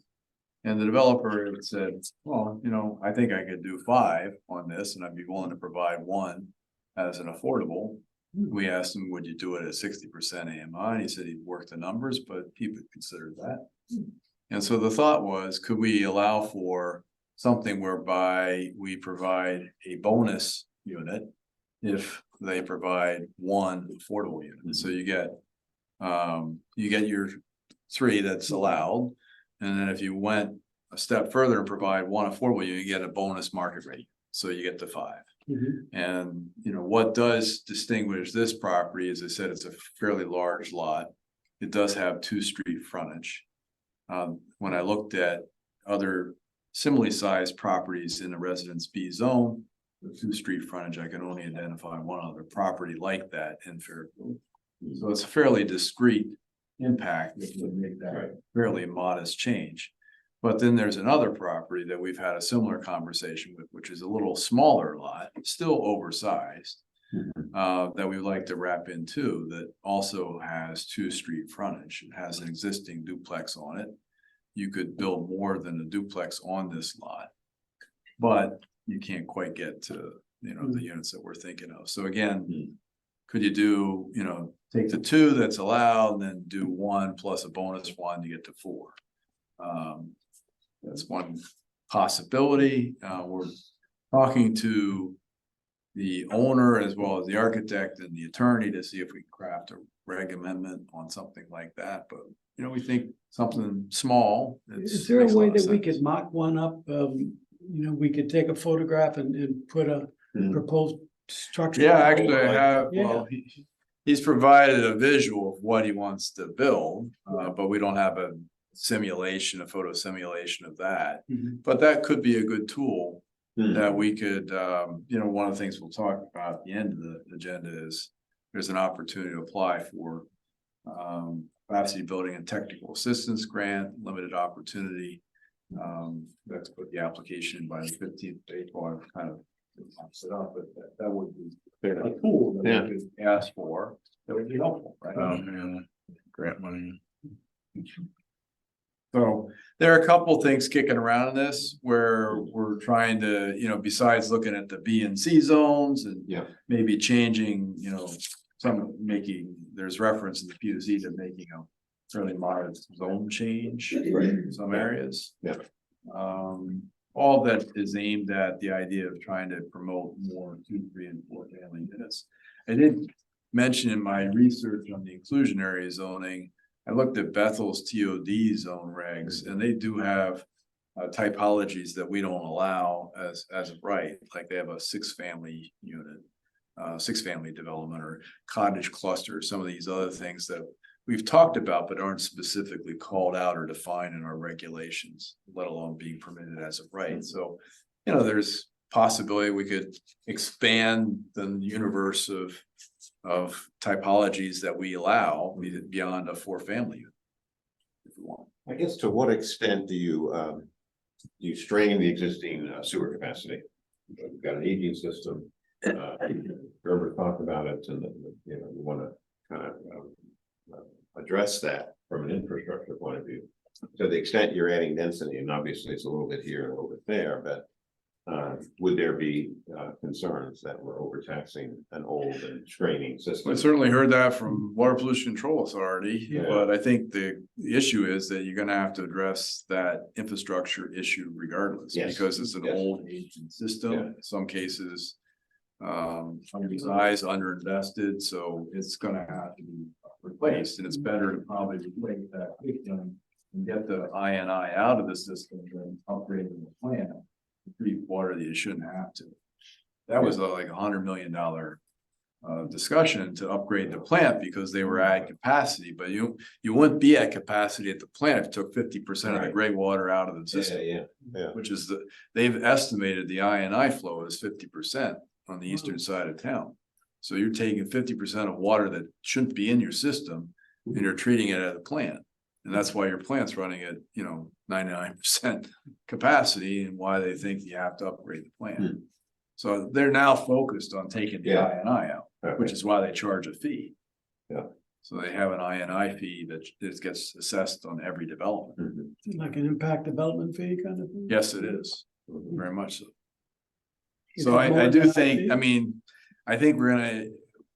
And the developer said, well, you know, I think I could do 5 on this, and I'd be willing to provide 1 as an affordable. We asked him, would you do it at 60% AMI? And he said he'd work the numbers, but he would consider that. And so the thought was, could we allow for something whereby we provide a bonus unit if they provide 1 affordable unit? So you get your 3 that's allowed. And then if you went a step further and provide 1 affordable unit, you get a bonus market rate. So you get to 5. And, you know, what does distinguish this property, as I said, it's a fairly large lot. It does have 2 street frontage. When I looked at other similarly sized properties in the Residence B zone, the 2 street frontage, I can only identify 1 other property like that in Fairfield. So it's a fairly discrete impact, which would make that a fairly modest change. But then there's another property that we've had a similar conversation with, which is a little smaller lot, still oversized. That we'd like to wrap into, that also has 2 street frontage. It has an existing duplex on it. You could build more than a duplex on this lot. But you can't quite get to, you know, the units that we're thinking of. So again, could you do, you know, take the 2 that's allowed and then do 1 plus a bonus 1 to get to 4? That's one possibility. We're talking to the owner as well as the architect and the attorney to see if we can craft a reg amendment on something like that, but you know, we think something small. is there a way that we could mock one up? You know, we could take a photograph and put a proposed structure. Yeah, actually I have, Yeah. well, he's provided a visual of what he wants to build, but we don't have a simulation, a photo simulation of that. But that could be a good tool that we could, you know, one of the things we'll talk about at the end of the agenda is there's an opportunity to apply for capacity building and technical assistance grant, limited opportunity. Let's put the application in by the 15th of April. I've kind of set up, but that would be a tool that we could ask for. That would be helpful, right? Grant money. So there are a couple things kicking around in this where we're trying to, you know, besides looking at the B and C zones and maybe changing, you know, there's reference in the P to Z to making a fairly modest zone change in some areas. All that is aimed at the idea of trying to promote more 2, 3, and 4 family units. I did mention in my research on the inclusionary zoning, I looked at Bethel's TOD zone regs, and they do have typologies that we don't allow as of right, like they have a 6-family unit, 6-family development or cottage cluster, some of these other things that we've talked about but aren't specifically called out or defined in our regulations, let alone being permitted as of right. So, you know, there's possibility we could expand the universe of typologies that we allow beyond a 4-family unit. If we want. I guess to what extent do you you strain the existing sewer capacity. You've got an aging system. Gerber talked about it and, you know, you wanna kind of address that from an infrastructure point of view. To the extent you're adding density, and obviously it's a little bit here and a little bit there, but would there be concerns that we're overtaxing an old and straining system? I certainly heard that from Water Pollution Control Authority, Yeah. but I think the issue is that you're gonna have to address that infrastructure issue regardless. Yes. Because it's an Yes. old aging system, Yeah. in some cases. Undersized, underinvested, so it's gonna have to be replaced, and it's better to probably replace that system. And get the INI out of the system than upgrading the plant. To treat water that you shouldn't have to. That was like $100 million discussion to upgrade the plant because they were at capacity, but you wouldn't be at capacity at the plant if you took 50% of the Right. gray water out of the system. Yeah. Which is they've estimated the INI flow is 50% on the eastern side of town. So you're taking 50% of water that shouldn't be in your system and you're treating it at a plant. And that's why your plant's running at, 99% capacity and why they think you have to upgrade the plant. So they're now focused on taking the Yeah. INI out, which Okay. is why they charge a fee. Yeah. So they have an INI fee that gets assessed on every development. Mhm. Like an impact development fee kind of thing? Yes, it is, Mhm. very much so. Is So it more I do than that think, fee? I mean, I think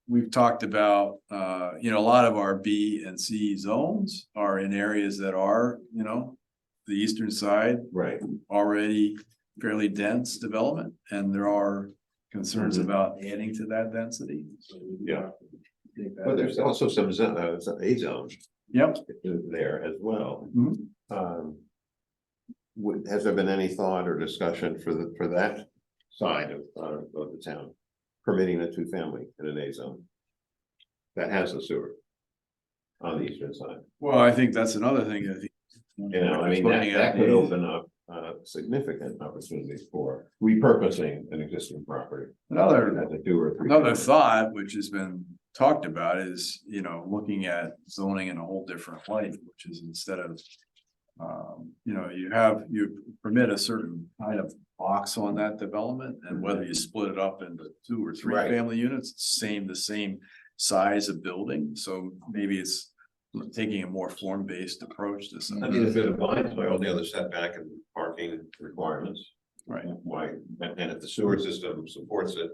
we've talked about, a lot of our B and C zones are in areas that are, the eastern side Right. already fairly dense development, and there are concerns Mhm. about adding to that density. So we do Yeah. have to take that But there's into- also some A zone Yep. there as well. Mhm. Has there been any thought or discussion for that side of the town? Permitting a two-family in an A zone? That has a sewer. On the eastern side, Well, I think that's another thing, I think. I mean, that could open up significant opportunities for repurposing an existing property. Another As a two or three. Another thought, which has been talked about, is, looking at zoning in a whole different light, which is instead of. You permit a certain kind of box on that development, and whether you split it up into 2 or 3 Right. family units, it's the same size of building, so maybe it's. Taking a more form-based approach to I something. mean, if it abides by all the other setback and parking requirements. Right. Why, and if the sewer system supports it,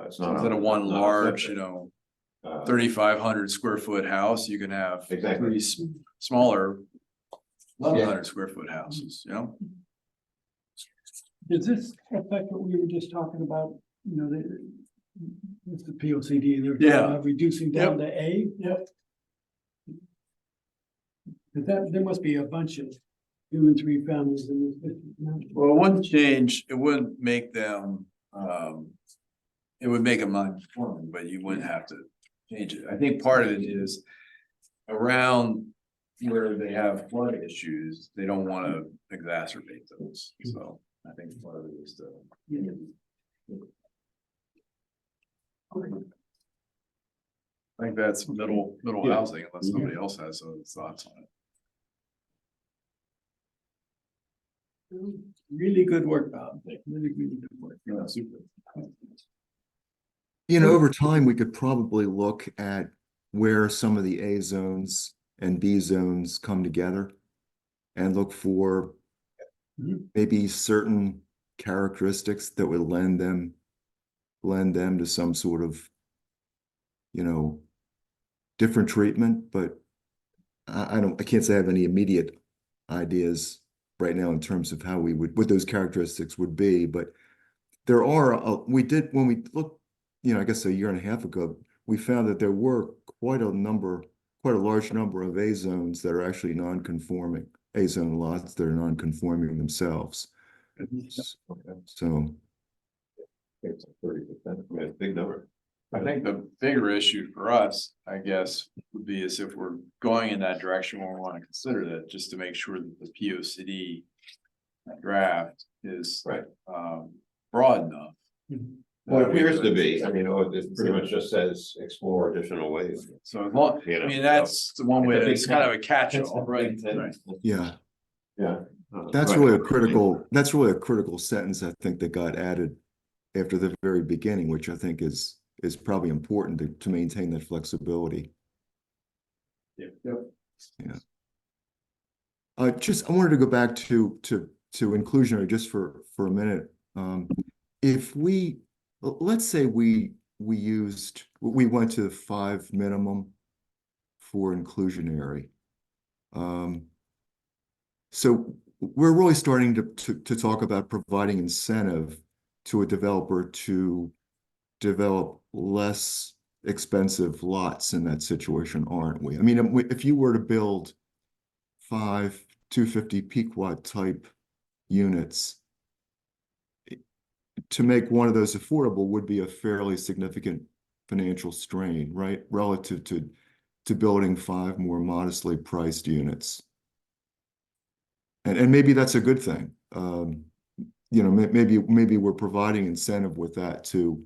it's not. Instead of one not a large, setback. 3,500 square foot house, you can have Exactly. 3 smaller. 1,100 square foot houses, Does this affect what we were just talking about, with the P O C D, they're talking Yeah. about reducing down to A? Yep. There must be a bunch of 2 and 3 families in this district now. Well, it wouldn't change, it wouldn't make them, it would make them non-conforming, but you wouldn't have to change it. I think part of it is around where they have flood issues, they don't wanna exacerbate those, so I think part of it is to. I think that's middle Yeah. housing, unless somebody else has some thoughts on it. Really good work, Bob. Really good work. Yeah, super. Over time, we could probably look at where some of the A zones and B zones come together and look for Mhm. maybe certain characteristics that would lend them to some sort of, different treatment, but I can't say I have any immediate ideas right now in terms of what those characteristics would be, but there are, when we looked, I guess a year and a half ago, we found that there were quite a large number of A zones that are actually non-conforming, A zone lots that are non-conforming themselves. So, It's 30%, I mean, it's a big number. I think the bigger issue for us, I guess, would be is if we're going in that direction, we want to consider that, just to make sure that the P O C D. Draft is. Right. Broad enough. Well, it appears to be, I mean, it pretty much just says explore additional ways. So as long, You know, I mean, that's the one way, It's a big it's kind of a tent. catch-all, right? Big tent. Right. yeah, Yeah, That's really a critical sentence, I think, that got added after the very beginning, which I think is probably important to maintain that flexibility. Yep. I wanted to go back to inclusionary just for a minute. If let's say we went to 5 minimum for inclusionary. So we're really starting to talk about providing incentive to a developer to develop less expensive lots in that situation, aren't we? I mean, if you were to build 5 250 Pequot type units, to make one of those affordable would be a fairly significant financial strain, right? Relative to building 5 more modestly priced units. And maybe that's a good thing. You know, maybe we're providing incentive with that to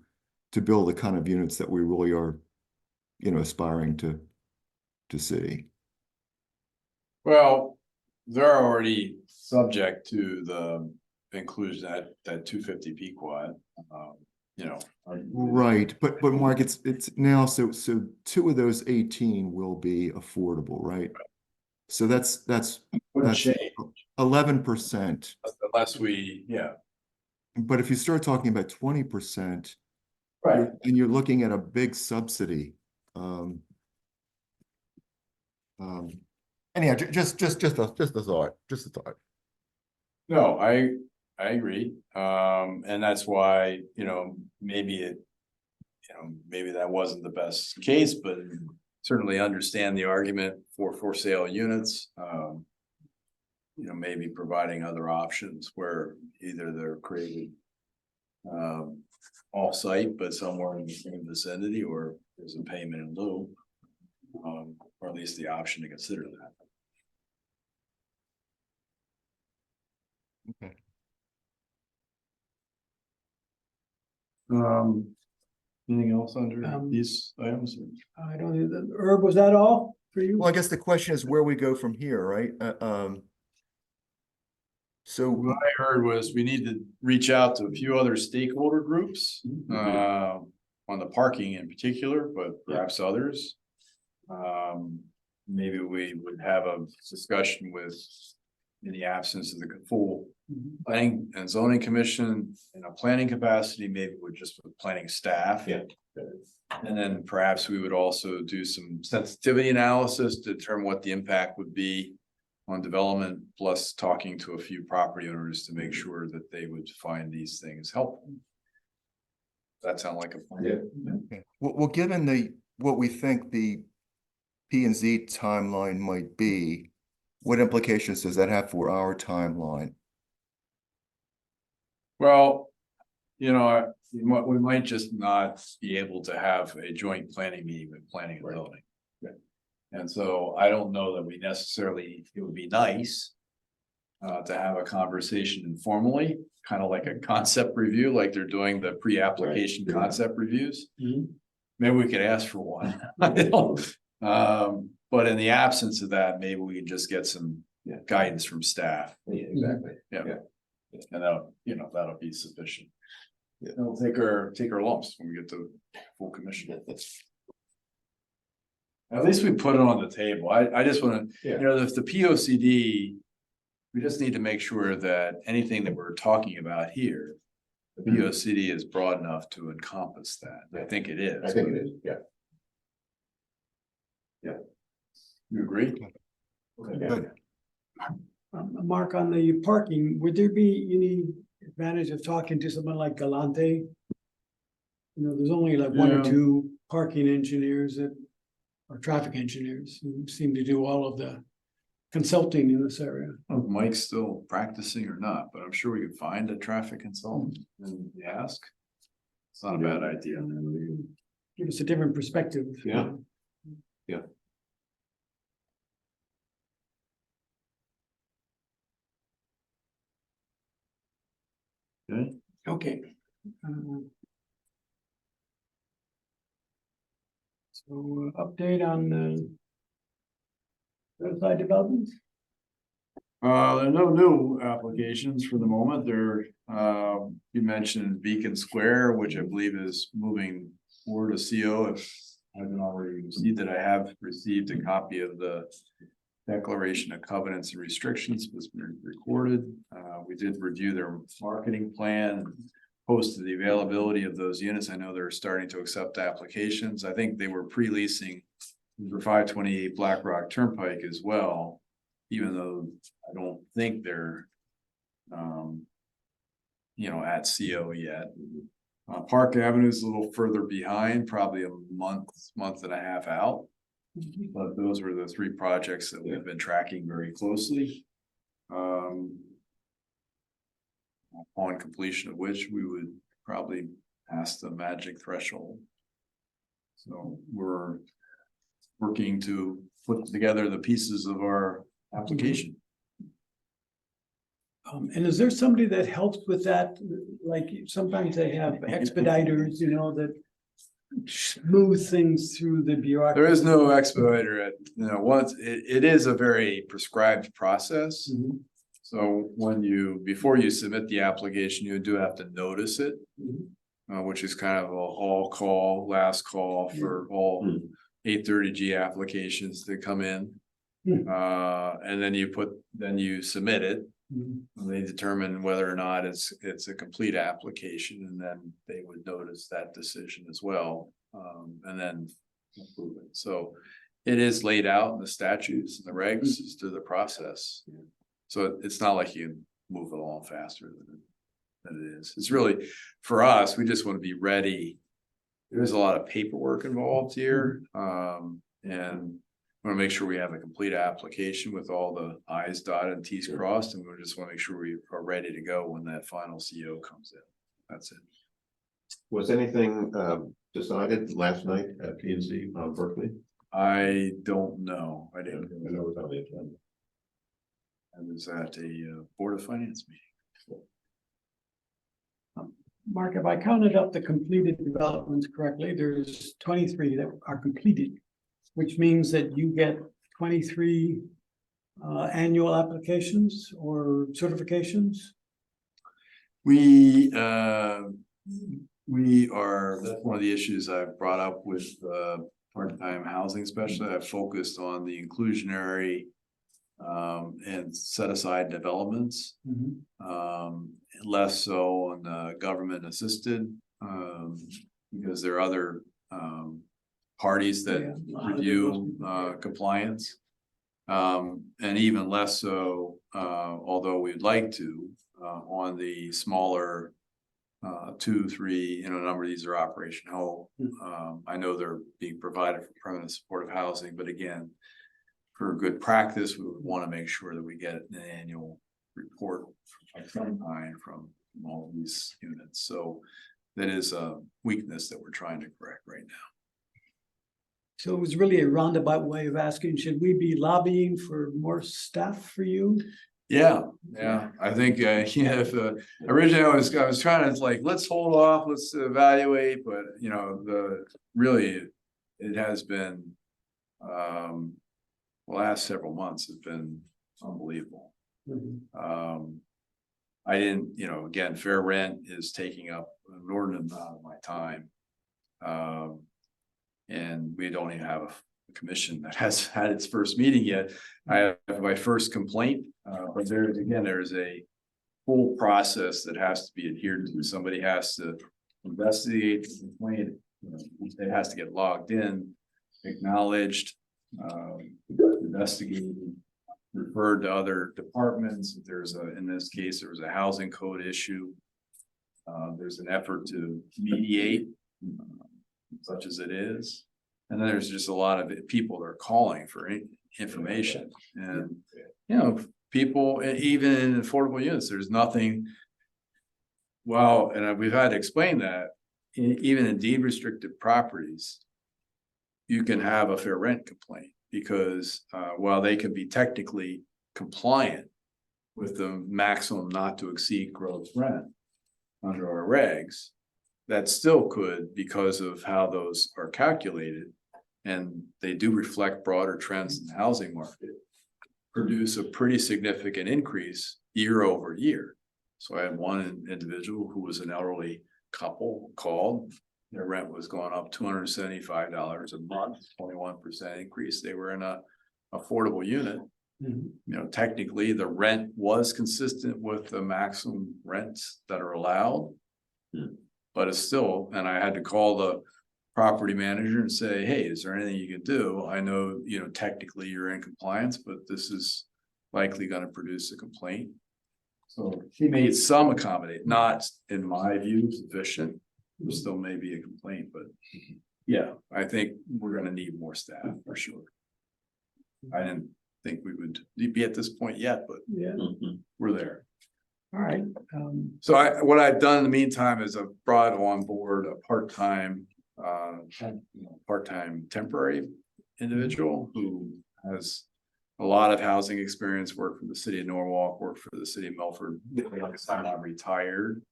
build the kind of units that we really are, you know, aspiring to see. Well, they're already subject to the inclusion that 250 Pequot, you know. Right, but Mark, it's now, so 2 of those 18 will be affordable, right? So that's Would change 11%. unless we, But if you start talking about 20%, right. and you're looking at a big subsidy. Anyhow, just a thought. No, I agree. And that's why, you know, maybe that wasn't the best case, but certainly understand the argument for sale units. You know, maybe providing other options where either they're created off-site, but somewhere in the same vicinity, or there's a payment in lieu. Or at least the option to consider that. Okay. Anything else under these items? I don't, Herb, was that all for you? Well, I guess the question is where we go from here, right? So What I heard was we need to reach out to a few other stakeholder groups, on the parking in particular, but perhaps others. Maybe we would have a discussion with, in the absence of the full planning and zoning commission in a planning capacity, maybe with just with planning staff. Yeah. And then perhaps we would also do some sensitivity analysis to determine what the impact would be on development, plus talking to a few property owners to make sure that they would find these things helpful. That sound like a plan? okay. Well, given what we think the P&Z timeline might be, what implications does that have for our timeline? Well, you know, we might just not be able to have a joint planning meeting with planning and zoning. And so I don't know that we necessarily, it would be nice to have a conversation informally, kind of like a concept review, like they're doing the pre-application concept reviews. Maybe we could ask for one. I don't, but in the absence of that, maybe we can just get some guidance from staff. Yeah, exactly. Yeah. And that'll, you know, that'll be sufficient. It'll take our lumps when we get to full commission. At least we put it on the table. I just wanna, you know, if the P O C D, we just need to make sure that anything that we're talking about here, the P O C D is broad enough to encompass that. I think it is. I think it is, yeah. You agree? Good. Mark, on the parking, would there be any advantage of talking to someone like Galante? You know, there's only like 1 or 2 parking engineers or traffic engineers who seem to do all of the consulting in this area. I don't know if Mike's still practicing or not, but I'm sure we could find a traffic consultant and ask. It's not a bad idea. Give us a different perspective. Yeah. Okay. So update on Riverside development? There are no new applications for the moment. There, you mentioned Beacon Square, which I believe is moving forward to CO. If I haven't already received it, I have received a copy of the declaration of covenants and restrictions was recorded. We did review their marketing plan, posted the availability of those units. I know they're starting to accept applications. I think they were pre-leasing for 528 Black Rock Turnpike as well, even though I don't think they're at CO yet. Park Avenue is a little further behind, probably a month and a half out. But those were the three projects that we've been tracking very closely. Upon completion of which we would probably pass the magic threshold. So we're working to put together the pieces of our application. And is there somebody that helps with that? Like sometimes they have expediters, that smooth things through the bureaucracy. There is no expediter at, once, it is a very prescribed process. Mhm. So before you submit the application, you do have to notice it. Which is kind of a last call for all 830G applications that come in. And then you submit it. Mhm. They determine whether or not it's a complete application, and then they would notice that decision as well. And then approve it. So it is laid out in the statutes and the regs as to the process. So it's not like you move it along faster than it is. It's really, for us, we just want to be ready. There's a lot of paperwork involved here. And we want to make sure we have a complete application with all the i's dotted and t's crossed, and we just want to make sure we are ready to go when that final CO comes in. That's it. Was anything decided last night at PNC on Berkeley? I don't know. I didn't. I know it was on the agenda. I was at a Board of Finance meeting. Mark, if I counted up the completed developments correctly, there's 23 that are completed, which means that you get 23 annual applications or certifications. We are, that's one of the issues I've brought up with part-time housing specialist. I've focused on the inclusionary and set aside developments. Less so on government assisted, because there are other parties that review compliance. And even less so, although we'd like to, on the smaller 2, 3, a number of these are Operation Hope. I know they're being provided for permanent supportive housing, but again, for good practice, we would want to make sure that we get an annual report of some kind from all these units. So that is a weakness that we're trying to correct right now. So it was really a roundabout way of asking, should we be lobbying for more staff for you? Yeah, I think, if originally I was trying to let's hold off, let's evaluate, but it has been, the last several months have been unbelievable. I didn't, again, fair rent is taking up an inordinate amount of my time. And we don't even have a commission that has had its first meeting yet. I have my first complaint, but there's a full process that has to be adhered to. Somebody has to investigate the complaint. It has to get logged in, acknowledged, investigated, referred to other departments. In this case, there was a housing code issue. There's an effort to mediate, such as it is. And then there's just a lot of people that are calling for information. And, people, even in affordable units, there's nothing. Well, and we've had to explain that even in deed restricted properties, you can have a fair rent complaint because while they can be technically compliant with the maximum not to exceed gross rent under our regs, that still could, because of how those are calculated, and they do reflect broader trends in the housing market, produce a pretty significant increase year over year. So I had one individual who was an elderly couple called, their rent was going up $275 a month, 21% increase. They were in a affordable unit. Mhm. You know, technically, the rent was consistent with the maximum rents that are allowed. But it's still, and I had to call the property manager and say, hey, is there anything you can do? I know, you know, technically you're in compliance, but this is likely gonna produce a complaint. So he made some accommodate, not in my view sufficient. There still may be a complaint, but yeah, I think we're gonna need more staff for sure. I didn't think we would be at this point yet, but Yeah, we're there. all right. So what I've done in the meantime is I've brought on board a part-time, part-time temporary individual who has a lot of housing experience, worked for the city of Norwalk, worked for the city of Milford. I'm not retired.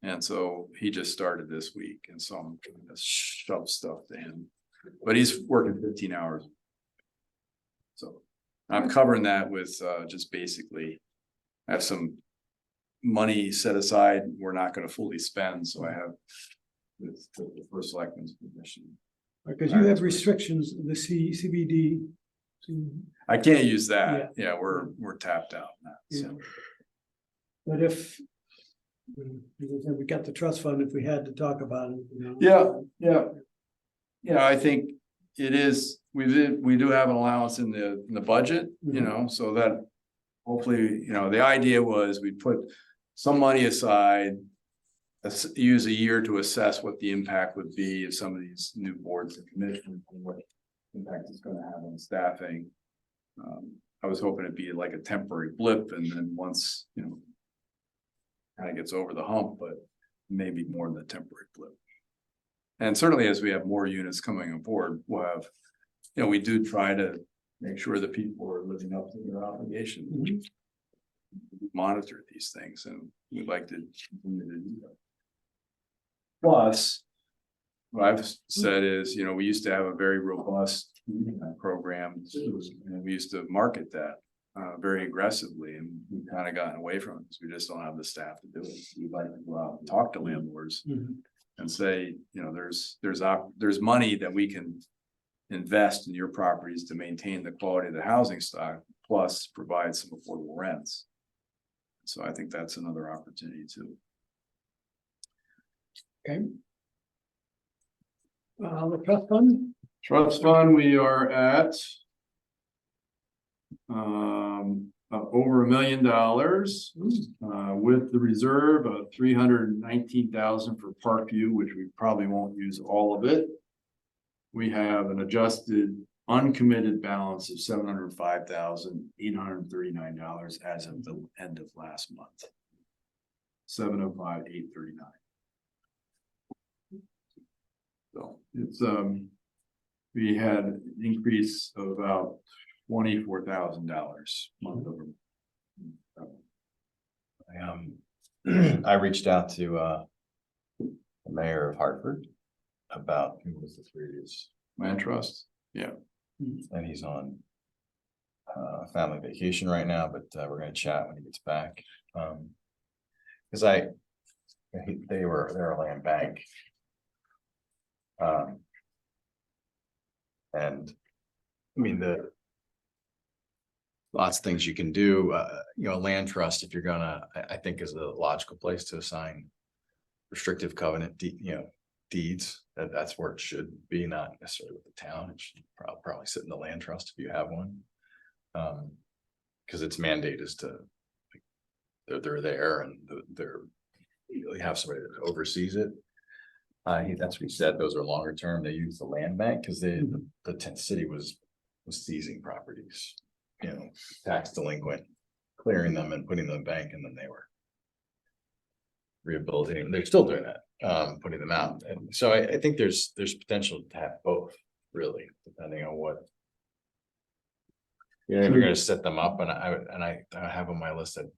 And so he just started this week, and so I'm gonna shove stuff to him, but he's working 15 hours. So I'm covering that with just basically I have some money set aside, we're not gonna fully spend, so I have with the first selectman's permission. Because you have restrictions, the CBD. I can't use that. Yeah, we're tapped out. on that, so. But if we got the trust fund, if we had to talk about it, you know. Yeah. Yeah, I think it is, we do have an allowance in the budget, you know, so that hopefully, you know, the idea was we put some money aside, use a year to assess what the impact would be of some of these new boards and commissions and what impact it's gonna have on staffing. I was hoping it'd be like a temporary blip, and then once, you know, kind of gets over the hump, but maybe more than a temporary blip. And certainly as we have more units coming on board, we'll have, you know, we do try to make sure that people are living up to their obligations. We monitor these things, and we'd like to continue to do that. Plus, what I've said is, you know, we used to have a very robust program, and we used to market that very aggressively, and we've kind of gotten away from it because we just don't have the staff to do it. We'd like to go out and talk to landlords and say, you know, there's money that we can invest in your properties to maintain the quality of the housing stock, plus provide some affordable rents. So I think that's another opportunity too. Okay. The trust fund, Trust fund, we are at over $1 million, with the reserve of 319,000 for Parkview, which we probably won't use all of it. We have an adjusted uncommitted balance of $705,839 as of the end of last month. 705,839. So it's we had an increase of about $24,000 month over month. I reached out to the mayor of Hartford about who was the previous, Land trust, and he's on family vacation right now, but we're gonna chat when he gets back. Cause they're a land bank. And I mean, lots of things you can do, you know, land trust, if you're gonna, I think is a logical place to assign restrictive covenant, deeds. That's where it should be, not necessarily with the town. It should probably sit in the land trust if you have one. Cause its mandate is to, they're there and you have somebody that oversees it. That's what he said. Those are longer term. They use the land bank because the city was seizing properties, you know, tax delinquent, clearing them and putting them in the bank, and then they were rehabilitating. They're still doing that, putting them out. And so I think there's potential to have both, really, depending on what. Yeah, if you're gonna set them up, and I have on my list that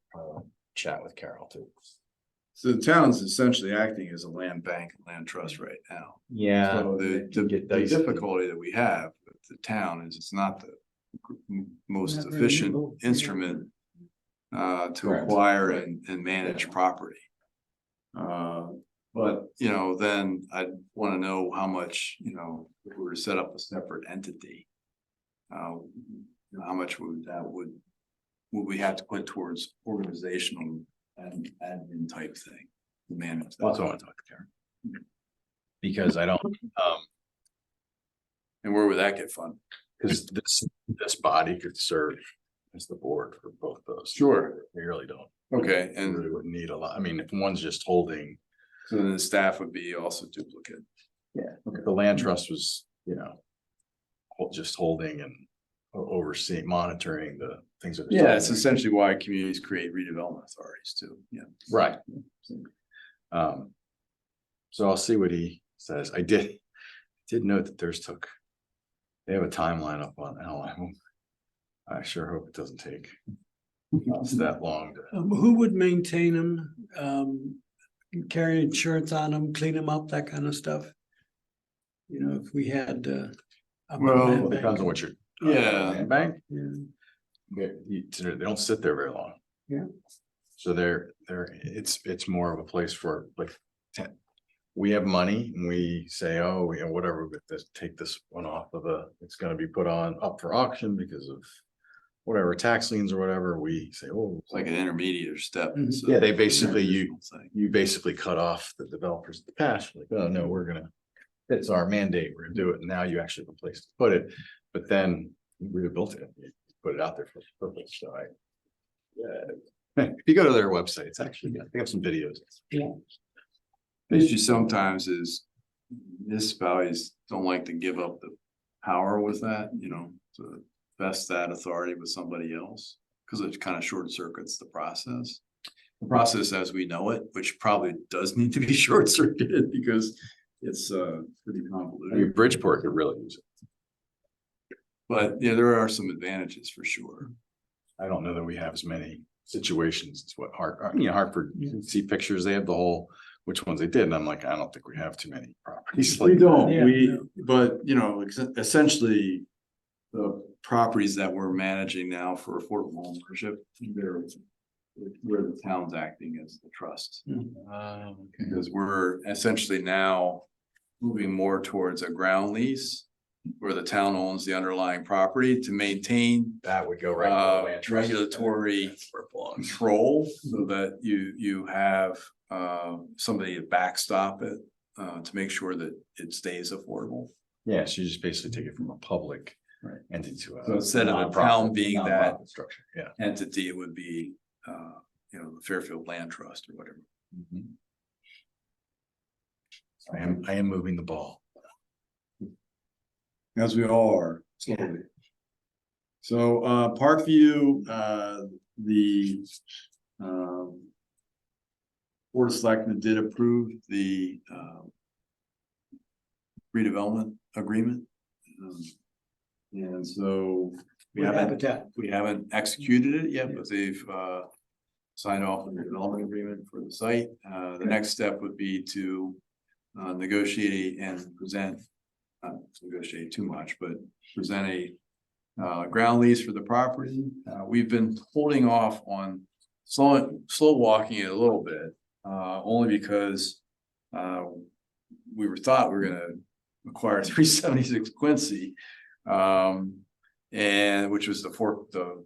chat with Carol too. So the town's essentially acting as a land bank, and land trust right now. Yeah. So the difficulty that we have with the town is it's not the most Not very efficient nimble. instrument to Correct. acquire and manage property. But, you know, then I'd want to know how much, you know, if we were to set up a separate entity. You know, how much would we have to put towards organizational and admin type thing to manage That's that? what I want to talk to Karen. Because I don't, And where would that get funded? because this body could serve as the board for both those. Sure. We really don't. Okay, We really and wouldn't need a lot. I mean, if one's just holding, so then the staff would be also duplicate. if the land trust was, you know, just holding and overseeing, monitoring the things that. Yeah, it's essentially why communities create redevelopment authorities too, yeah. Right. So I'll see what he says. I did note that they have a timeline up on LM. I sure hope it doesn't take us that long to. Who would maintain them, carry insurance on them, clean them up, that kind of stuff? You know, if we had, a Well, land Well, bank. depends on what you're. Yeah. Land bank, Yeah. they don't sit there very long. Yeah. So it's more of a place for like. We have money and we say, oh, you know, whatever, but let's take this one off of it's gonna be put up for auction because of. Whatever tax liens or whatever, we say, oh. It's like an intermediate step. Mhm. so- Yeah, they basically, you Thing. basically cut off the developers of the past, like, oh, no, it's our mandate, we're gonna do it, and now you actually have a place to put it, but then you rebuilt it, you put it out there for the purpose, so if you go to their website, it's actually, they have some videos. The issue sometimes is municipalities don't like to give up the power with that, you know, to vest that authority with somebody else. Cause it kind of short circuits the process. The process as we know it, which probably does need to be short circuited because it's pretty I mean, convoluted. Bridgeport could really use it. But yeah, there are some advantages for sure. I don't know that we have as many situations as what Hartford, you can see pictures, they have the whole, which ones they did, and I'm like, I don't think we have too many properties. We like don't, Yeah. but you know, essentially. The properties that we're managing now for affordable home ownership, they're where the town's acting as the trust. Because we're essentially now moving more towards a ground lease. Where the town owns the underlying property to maintain That would go right. to the land trust. regulatory That's where it belongs. control so that you have somebody to backstop it. To make sure that it stays affordable. Yeah, so you just basically take it from a public. Right. Entity to a. So instead of the nonprofit- town being that- nonprofit Structure, yeah. Entity, it would be you know, the Fairfield Land Trust or whatever. Mhm. I am moving the ball. As we all are, slowly. So Parkview, the Board of Selectmen did approve the redevelopment agreement. And so we With haven't Habitat. executed it yet, but they've signed off on the development agreement for the site. The next step would be to negotiate and present, not negotiate too much, but present a ground lease for the property. We've been holding off on slow walking it a little bit, only because we thought we were gonna acquire 376 Quincy. And which was the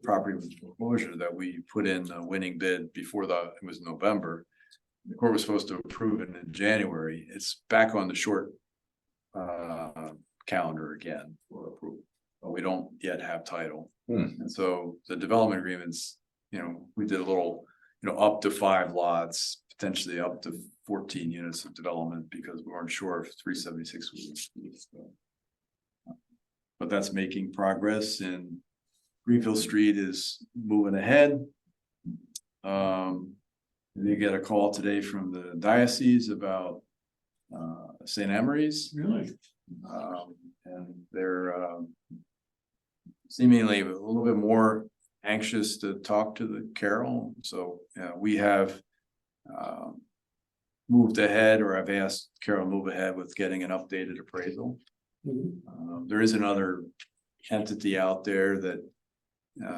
property with foreclosure that we put in the winning bid before it was November. The court was supposed to approve it in January. It's back on the short calendar again for approval, but we don't yet have title. And so the development agreements, you know, we did a little, you know, up to 5 lots, potentially up to 14 units of development because we weren't sure if 376 was. But that's making progress and Greenfield Street is moving ahead. We get a call today from the diocese about St. Emery's. Really? And they're seemingly a little bit more anxious to talk to the Carol. So we have moved ahead, or I've asked Carol to move ahead with getting an updated appraisal. Mhm. There is another entity out there that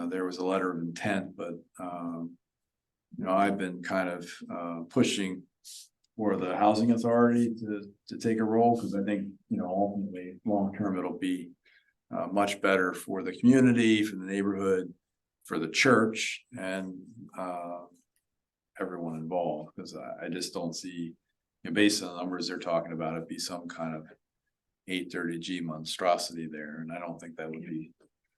there was a letter of intent, but you know, I've been kind of pushing for the housing authority to take a role, because I think, you know, ultimately, long term, it'll be much better for the community, for the neighborhood, for the church, and everyone involved, because I just don't see, you know, based on the numbers they're talking about, it be some kind of 830G monstrosity there, and I don't think that would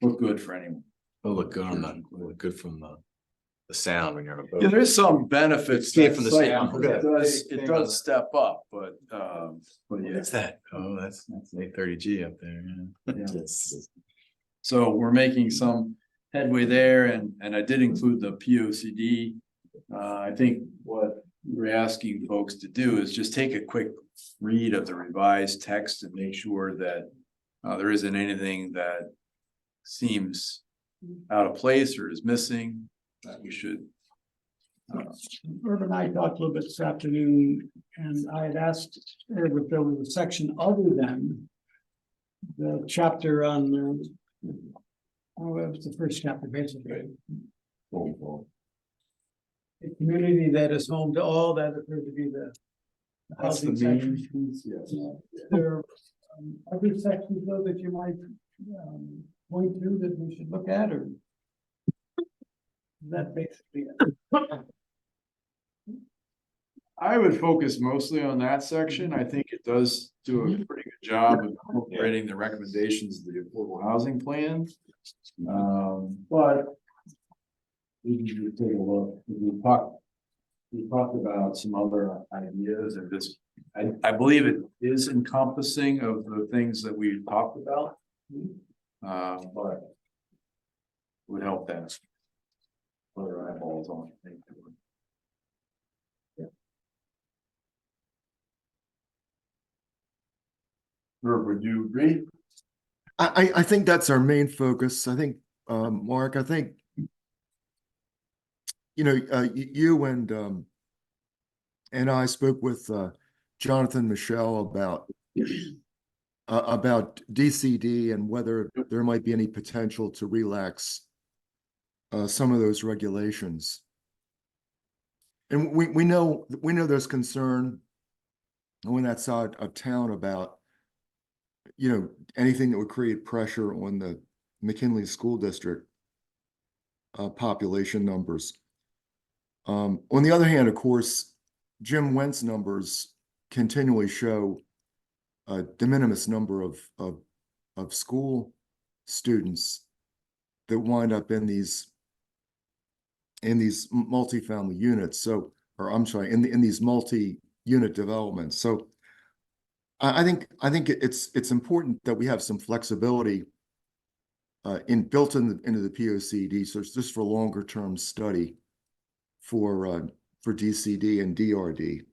look good for anyone. It'll look good on look good from the sound when you're on a boat. Yeah, there is some benefits. See it to from the site, sound. because it does step up, but yeah. What's that? Oh, that's 830G up there, yeah. Yeah. So we're making some headway there, and I did include the POCD. I think what we're asking folks to do is just take a quick read of the revised text and make sure that there isn't anything that seems out of place or is missing that we should. Herb and I talked a little bit this afternoon, and I had asked Herb if there was a section other than the chapter on, oh, it was the first chapter, basically. A community that is home to all, that appears to be the That's the housing main section. piece, yes. There are other sections though that you might point to that we should look at, or is that basically it? I would focus mostly on that section. I think it does do a pretty good job of incorporating the recommendations of the affordable housing plan. But we can just take a look. We talked about some other ideas, and this, I believe it is encompassing of the things that we talked about. But would help that. Put our eyeballs on it. Herb, would you agree? I think that's our main focus. I think, Mark, I think, you know, you and I spoke with Jonathan Michelle about DCD and whether there might be any potential to relax some of those regulations. And we know there's concern when that side of town about, you know, anything that would create pressure on the McKinley School District population numbers. On the other hand, of course, Jim Wentz numbers continually show a de minimis number of school students that wind up in these multifamily units. So, or I'm sorry, in these multi-unit developments. So I think it's important that we have some flexibility built into the POCD. So it's just for longer term study for DCD and DRD.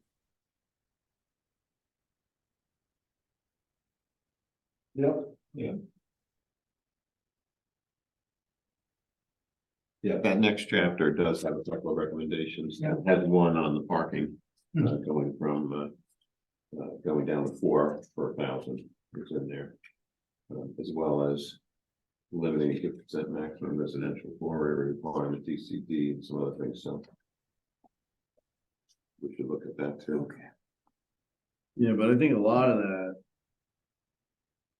Yep. Yeah, that next chapter does have a couple of recommendations. Yeah. It has one on the parking, going from, going down to 4 per 1,000 is in there. As well as limiting 50% maximum residential floor area requirement, DCD, and some other things, so. We should look at that too. Okay. Yeah, but I think a lot of that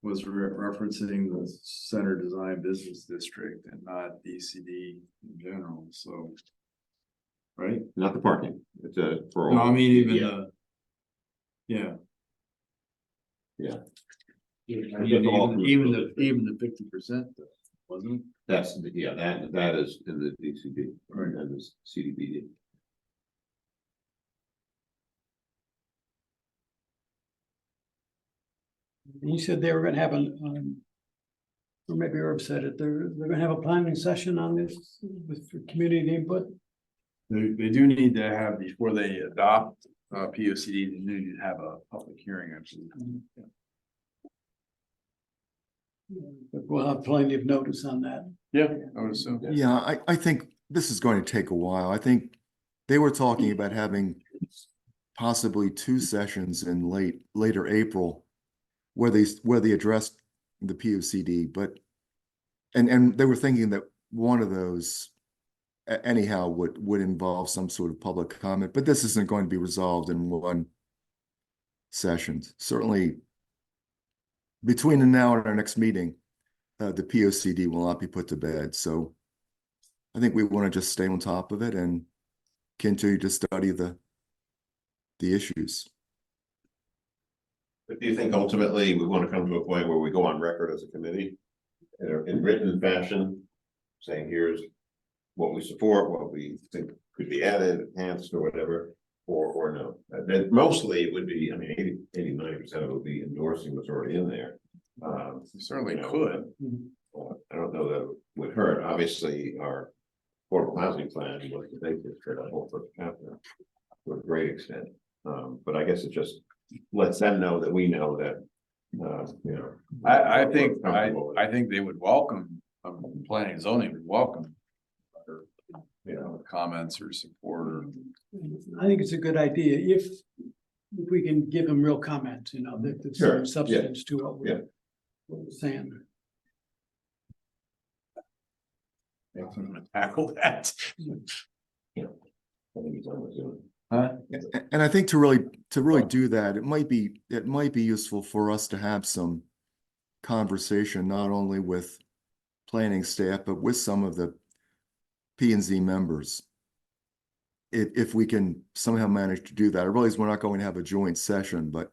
was referencing the Center Design Business District and not DCD in general, so. Right? Not the parking, it's for all. No, I mean, even Yeah. the. Yeah. Yeah. Even the 50%, wasn't it? That's, yeah, that is in the DCD, Right. and the CDBD. You said they were gonna have or maybe Herb said it, they're gonna have a planning session on this with community input. They do need to have, before they adopt POCD, they need to have a public hearing, actually. But we'll have plenty of notice on that. Yeah, I would assume. Yeah, I think this is going to take a while. I think they were talking about having possibly 2 sessions in later April where they addressed the POCD, but and they were thinking that one of those anyhow would involve some sort of public comment, but this isn't going to be resolved in one session. Certainly between now and our next meeting, the POCD will not be put to bed. So I think we want to just stay on top of it and continue to study the issues. But do you think ultimately we want to come to a point where we go on record as a committee in written fashion, saying here's what we support, what we think could be added, enhanced, or whatever, or no? Then mostly it would be, I mean, 90% of it would be endorsing what's already in there. You certainly you know, could. I don't know that it would hurt. Obviously, our affordable housing plan was the basis for the whole first chapter to a great extent. But I guess it just lets them know that we know that, you know. I we're think, comfortable with it. I think they would welcome, planning and zoning would welcome. You know, comments or support or. I think it's a good idea if we can give them real comment, you know, that there's Sure, some yeah, substance to what yeah. we're saying. Tackle that. I think he's on the Zoom. Huh? And I think to really do that, it might be useful for us to have some conversation, not only with planning staff, but with some of the P and Z members. If we can somehow manage to do that, I realize we're not going to have a joint session, but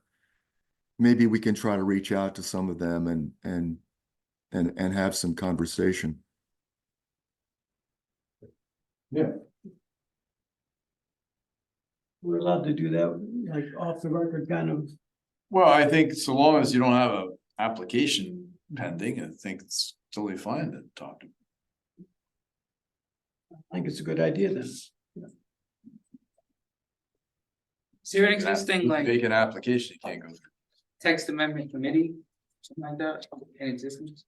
maybe we can try to reach out to some of them and have some conversation. Yeah. We're allowed to do that, like off the record kind of. Well, I think so long as you don't have a application pending, I think it's totally fine to talk to. I think it's a good idea then. Is there an existing like Make an application, you can't go through. text amendment committee, something like that in existence?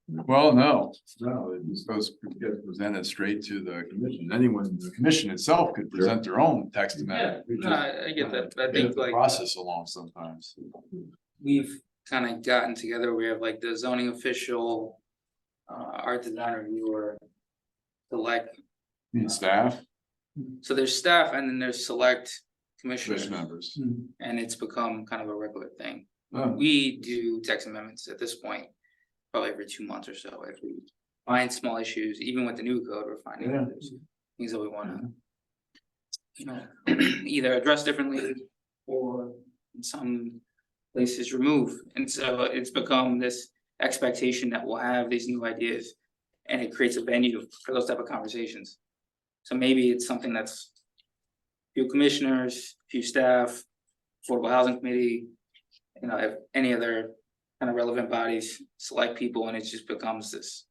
Well, no, it just goes, gets presented straight to the commission. Anyone, the commission itself could present their own text Yeah, amendment. We no, just I get that, but I get think the like process along sometimes. we've kind of gotten together, we have like the zoning official. Art design reviewer. Select, And staff, so there's staff and then there's select commission commissioners, members. and it's become kind of a regular thing. Oh, We do text amendments at this point, probably every 2 months or so, if we find small issues, even with the new code, we're finding Yeah. that there's things that we wanna. You know, either address differently or in some places remove, and so it's become this expectation that we'll have these new ideas. And it creates a venue for those type of conversations. So maybe it's something that's few commissioners, few staff, affordable housing committee. You know, if any other kind of relevant bodies select people and it just becomes this.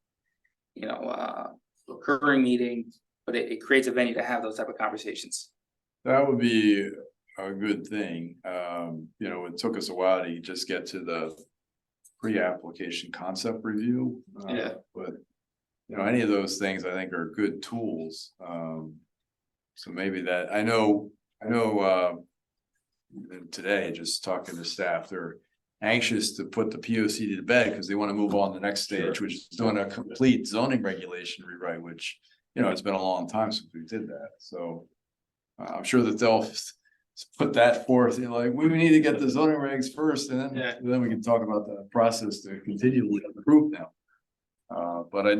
You know, recurring meeting, but it creates a venue to have those type of conversations. that would be a good thing. You know, it took us a while to just get to the pre-application concept review. Yeah. But, you know, any of those things I think are good tools. So maybe that, I know, today, just talking to staff, they're anxious to put the POCD to bed because they want to move on to the next stage, which is doing a complete zoning regulation rewrite, which, you know, it's been a long time since we did that, so. I'm sure that they'll put that forth, you know, like, we need to get the zoning regs first, and Yeah. then we can talk about the process to continually improve now. But I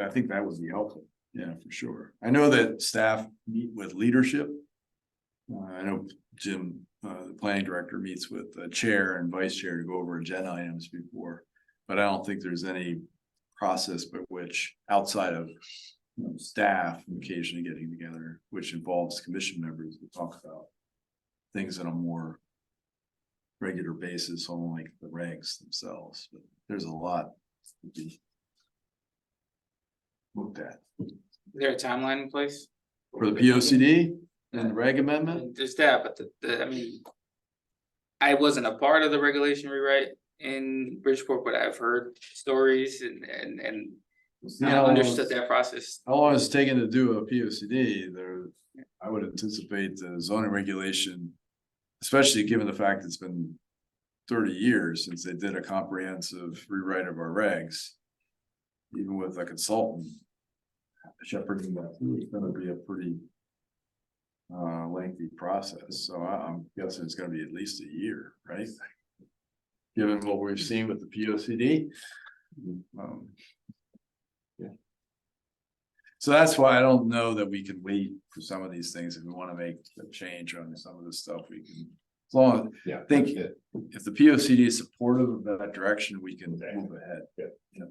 think that would be helpful, yeah, for sure. I know that staff meet with leadership. I know Jim, the planning director, meets with the chair and vice chair to go over agenda items before. But I don't think there's any process by which, outside of, you know, staff occasionally getting together, which involves commission members to talk about things on a more regular basis, on like the regs themselves, but there's a lot to be looked at. Is there a timeline in place? For the POCD and the reg amendment? There's that, but I mean. I wasn't a part of the regulation rewrite in Bridgeport, but I've heard stories and I understood that process. How long is it taking to do a POCD? I would anticipate the zoning regulation, especially given the fact it's been 30 years since they did a comprehensive rewrite of our regs. even with a consultant. Shepherding that through is gonna be a pretty. Lengthy process, so I'm guessing it's gonna be at least a year, right? Given what we've seen with the P O C D. Yeah. So that's why I don't know that we can wait for some of these things. If we wanna make a change on some of this stuff, we can. As long as, Yeah. I think if the P O C D is supportive of that direction, we can move ahead. Yeah.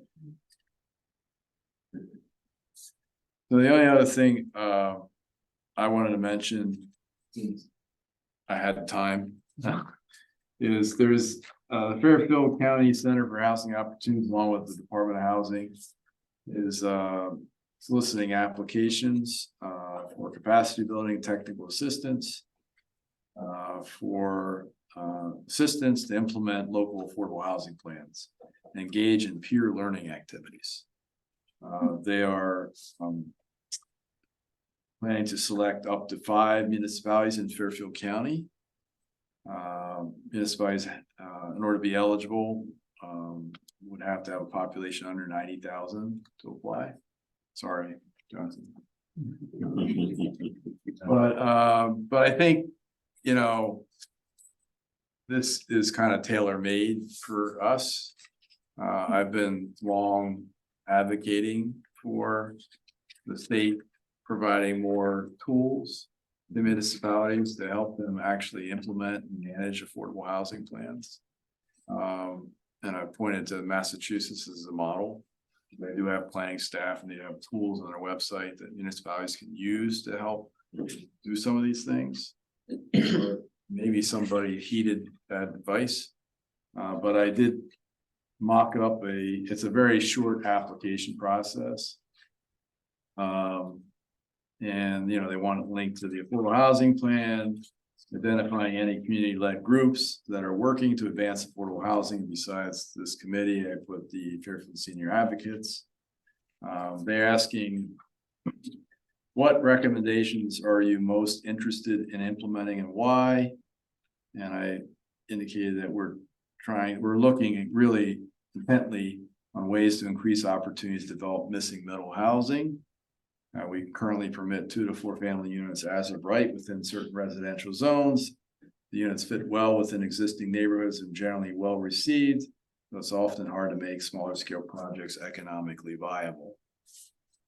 So the only other thing, I wanted to mention, since I had time, is there's Fairfield County Center for Housing Opportunities, along with the Department of Housing, is soliciting applications for capacity building, technical assistance, for assistance to implement local affordable housing plans, engage in peer learning activities. They are planning to select up to 5 municipalities in Fairfield County. Municipalities, in order to be eligible, would have to have a population under 90,000 to apply. Sorry, Johnson. But I think, you know, this is kind of tailor-made for us. I've been long advocating for the state providing more tools to municipalities to help them actually implement and manage affordable housing plans. And I've pointed to Massachusetts as a model. They do have planning staff and they have tools on their website that municipalities can use to help do some of these things. Maybe somebody heeded that advice. But I did mock up it's a very short application process. And, you know, they want to link to the affordable housing plan, identifying any community-led groups that are working to advance affordable housing. Besides this committee, I put the Fairfield Senior Advocates. They're asking, what recommendations are you most interested in implementing and why? And I indicated that we're looking really intently on ways to increase opportunities to develop missing middle housing. We currently permit 2 to 4 family units as of right within certain residential zones. The units fit well within existing neighborhoods and generally well received, but it's often hard to make smaller scale projects economically viable.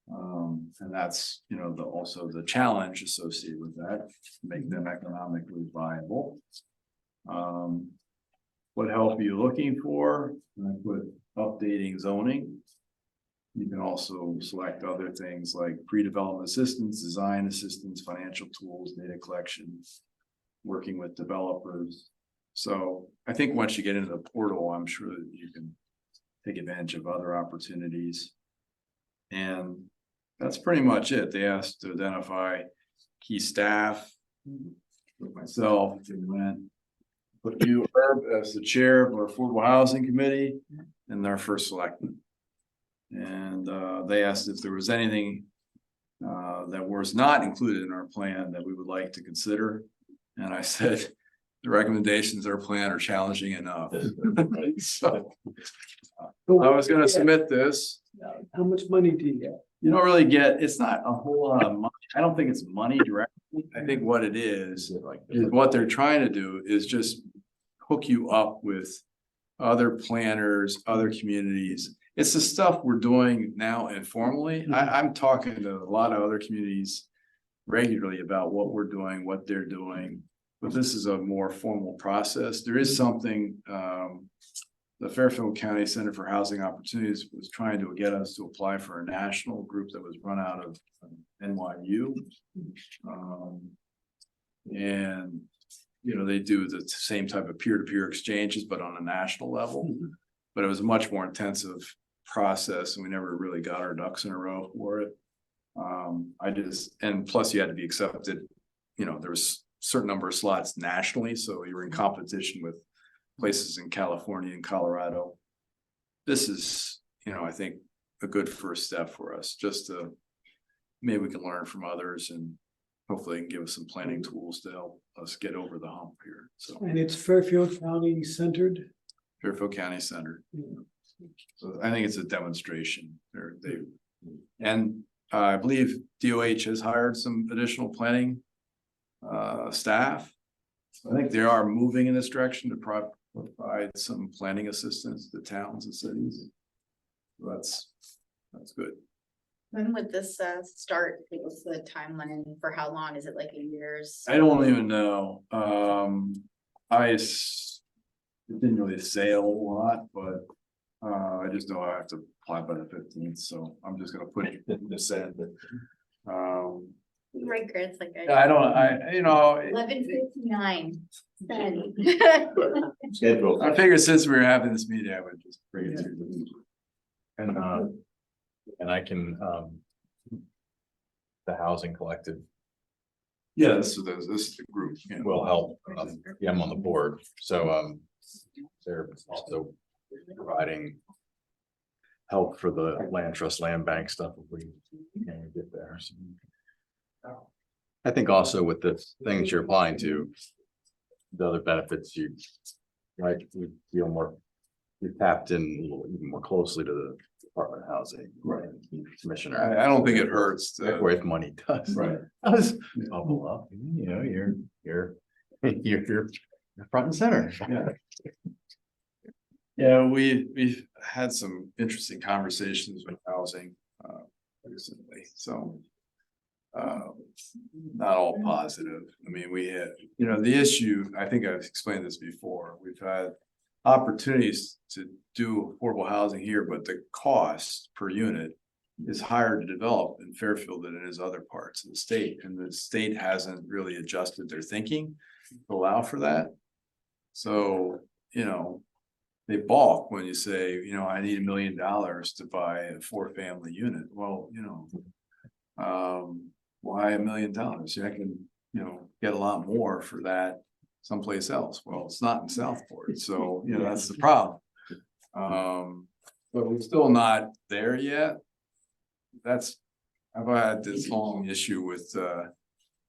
And that's, you know, also the challenge associated with that, make them economically viable. What help are you looking for? And I put updating zoning. You can also select other things like pre-development assistance, design assistance, financial tools, data collection, working with developers. So I think once you get into the portal, I'm sure that you can take advantage of other opportunities. And that's pretty much it. They asked to identify key staff. With myself, put you, Herb, as the chair of our Affordable Housing Committee and their first selectman. And they asked if there was anything that was not included in our plan that we would like to consider. And I said, the recommendations of our plan are challenging enough. So I was gonna submit this. How much money do you get? You don't really get, it's not a whole lot of money. I don't think it's money directly. I think what it is what they're trying to do is just hook you up with other planners, other communities. It's the stuff we're doing now informally. I'm talking to a lot of other communities regularly about what we're doing, what they're doing. But this is a more formal process. There is something, the Fairfield County Center for Housing Opportunities was trying to get us to apply for a national group that was run out of NYU. And, you know, they do the same type of peer-to-peer exchanges, but on a national level. But it was a much more intensive process and we never really got our ducks in a row for it. And plus you had to be accepted, you know, there was a certain number of slots nationally, so you were in competition with places in California and Colorado. This is, you know, I think a good first step for us, just to, maybe we can learn from others and hopefully can give us some planning tools to help us get over the hump here. So And it's Fairfield County centered? Fairfield County Center. So I think it's a demonstration, and I believe DOH has hired some additional planning staff. So I think they are moving in this direction to provide some planning assistance to towns and cities. So that's good. When would this start? What's the timeline for how long? Is it like a year's? I don't even know. It didn't really say a whole lot, but I just know I have to apply by the 15th, so I'm just gonna put it in this end. Right, Chris, like I don't, 11:59. Schedule. I figured since we were having this meeting, I would just bring it to you. And I can, the housing collective Yeah, this is the group. Yeah. will help. Yeah, I'm on the board, so, they're also providing help for the land trust, land bank stuff if we can get there. So, I think also with the things you're applying to, the other benefits you, right, we feel more, we tapped in a little even more closely to the Department of Housing. Right. Commissioner. I don't think it hurts. If money does. Right. Does bubble up, you know, you're front and center. Yeah. Yeah, we've had some interesting conversations with housing recently, so. Not all positive. I mean, we had, the issue, I think I've explained this before, we've had opportunities to do affordable housing here, but the cost per unit is higher to develop in Fairfield than it is other parts of the state, and the state hasn't really adjusted their thinking to allow for that. So, they balk when you say, I need $1 million to buy a 4-family unit. Well, why $1 million? I can, get a lot more for that someplace else. Well, it's not in Southport, so, that's the problem. But we're still not there yet. I've had this long issue with,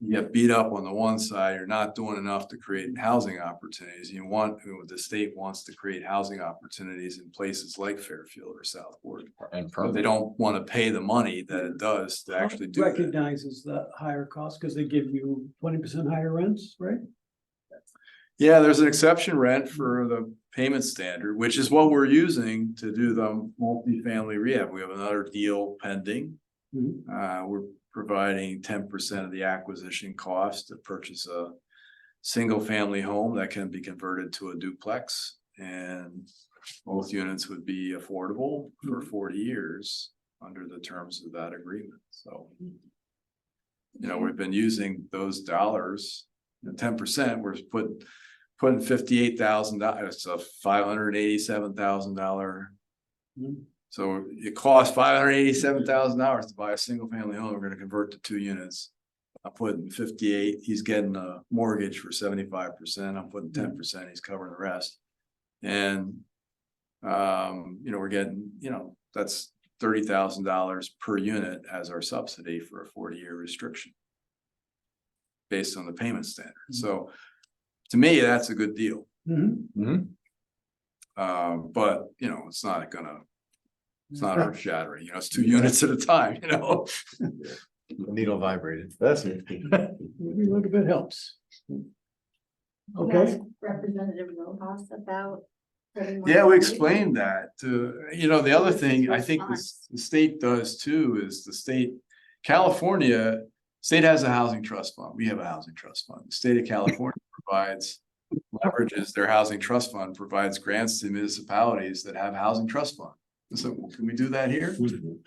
you get beat up on the one side, you're not doing enough to create housing opportunities. The state wants to create housing opportunities in places like Fairfield or Southport. And But they don't want to pay the money that it does to actually do that. Recognizes the higher cost because they give you 20% higher rents, right? Yeah, there's an exception rent for the payment standard, which is what we're using to do the multifamily rehab. We have another deal pending. We're providing 10% of the acquisition cost to purchase a single family home that can be converted to a duplex, and both units would be affordable for 40 years under the terms of that agreement. So, we've been using those dollars, 10%, we're putting $58,000, it's a $587,000. So it costs $587,000 to buy a single family home. We're gonna convert to 2 units. I'm putting 58, he's getting a mortgage for 75%. I'm putting 10%, he's covering the rest. And we're getting, that's $30,000 per unit as our subsidy for a 40-year restriction. Based on the payment standard. So to me, that's a good deal. But it's not earth shattering, it's 2 units at a time, Needle vibrated. That's it. Every little bit helps. Okay, Ask Representative Rojas about. Yeah, we explained that to, the other thing I think the state does too is California has a housing trust fund. We have a housing trust fund. The state of California leverages their housing trust fund, provides grants to municipalities that have housing trust fund. So can we do that here?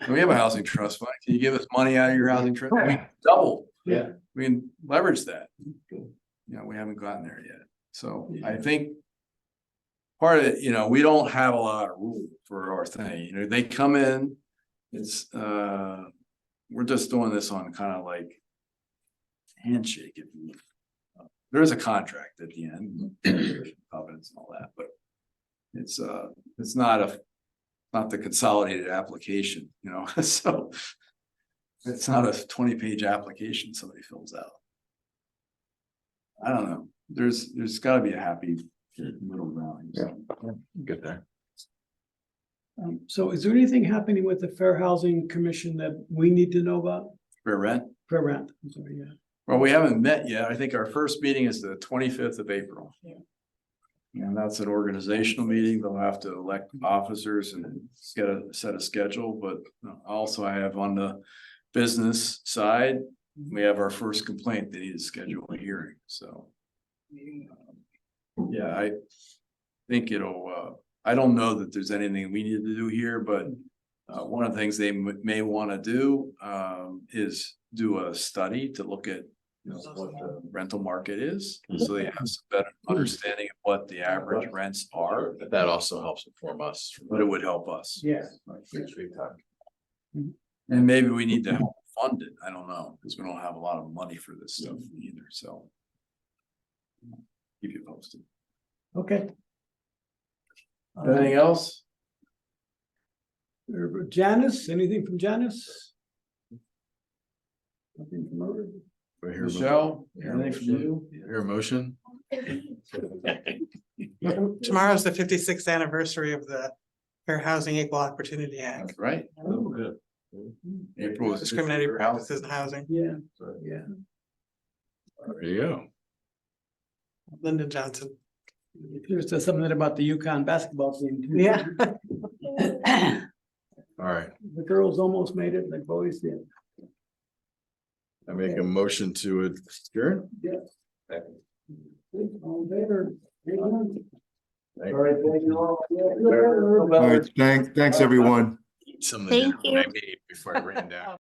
We have a housing trust fund. Can you give us money out of your housing trust? We can double. Yeah. We can leverage that. We haven't gotten there yet. So I think part of it, we don't have a lot of rules for our thing. They come in, we're just doing this on kind of like handshake. If you there is a contract at the end, covenants and all that, but it's not the consolidated application, so it's not a 20-page application somebody fills out. I don't know. There's got to be a happy middle ground. Yeah, good there. So is there anything happening with the Fair Housing Commission that we need to know about? For rent. Fair rent, I'm sorry, yeah. Well, we haven't met yet. I think our first meeting is the 25th of April. Yeah. And that's an organizational meeting. They'll have to elect officers and set a schedule, but also I have on the business side, we have our first complaint. They need to schedule a hearing, so. Yeah, I think I don't know that there's anything we need to do here, but one of the things they may want to do is do a study to look at what the rental market is, so they have some better understanding of what the average rents are, That also helps inform us. but it would help us. Yeah. And maybe we need to help fund it. I don't know, because we don't have a lot of money for this stuff either, so. Keep you posted. Okay. Anything else? Janice, anything from Janice? Nothing from her? Do I hear a motion? Michelle, anything from you? Hear a motion? Tomorrow's the 56th anniversary of the Fair Housing Equal Opportunity Act. Right? April is. Discriminating practices in housing. Yeah, yeah. There you go. Lyndon Johnson. There's something about the UConn basketball team. Too. Yeah. All right, The girls almost made it, the boys did. I make a motion to adjourn. All in favor? All right, thank you all. All right, thanks, everyone. Some of the dinner when I made before I ran down.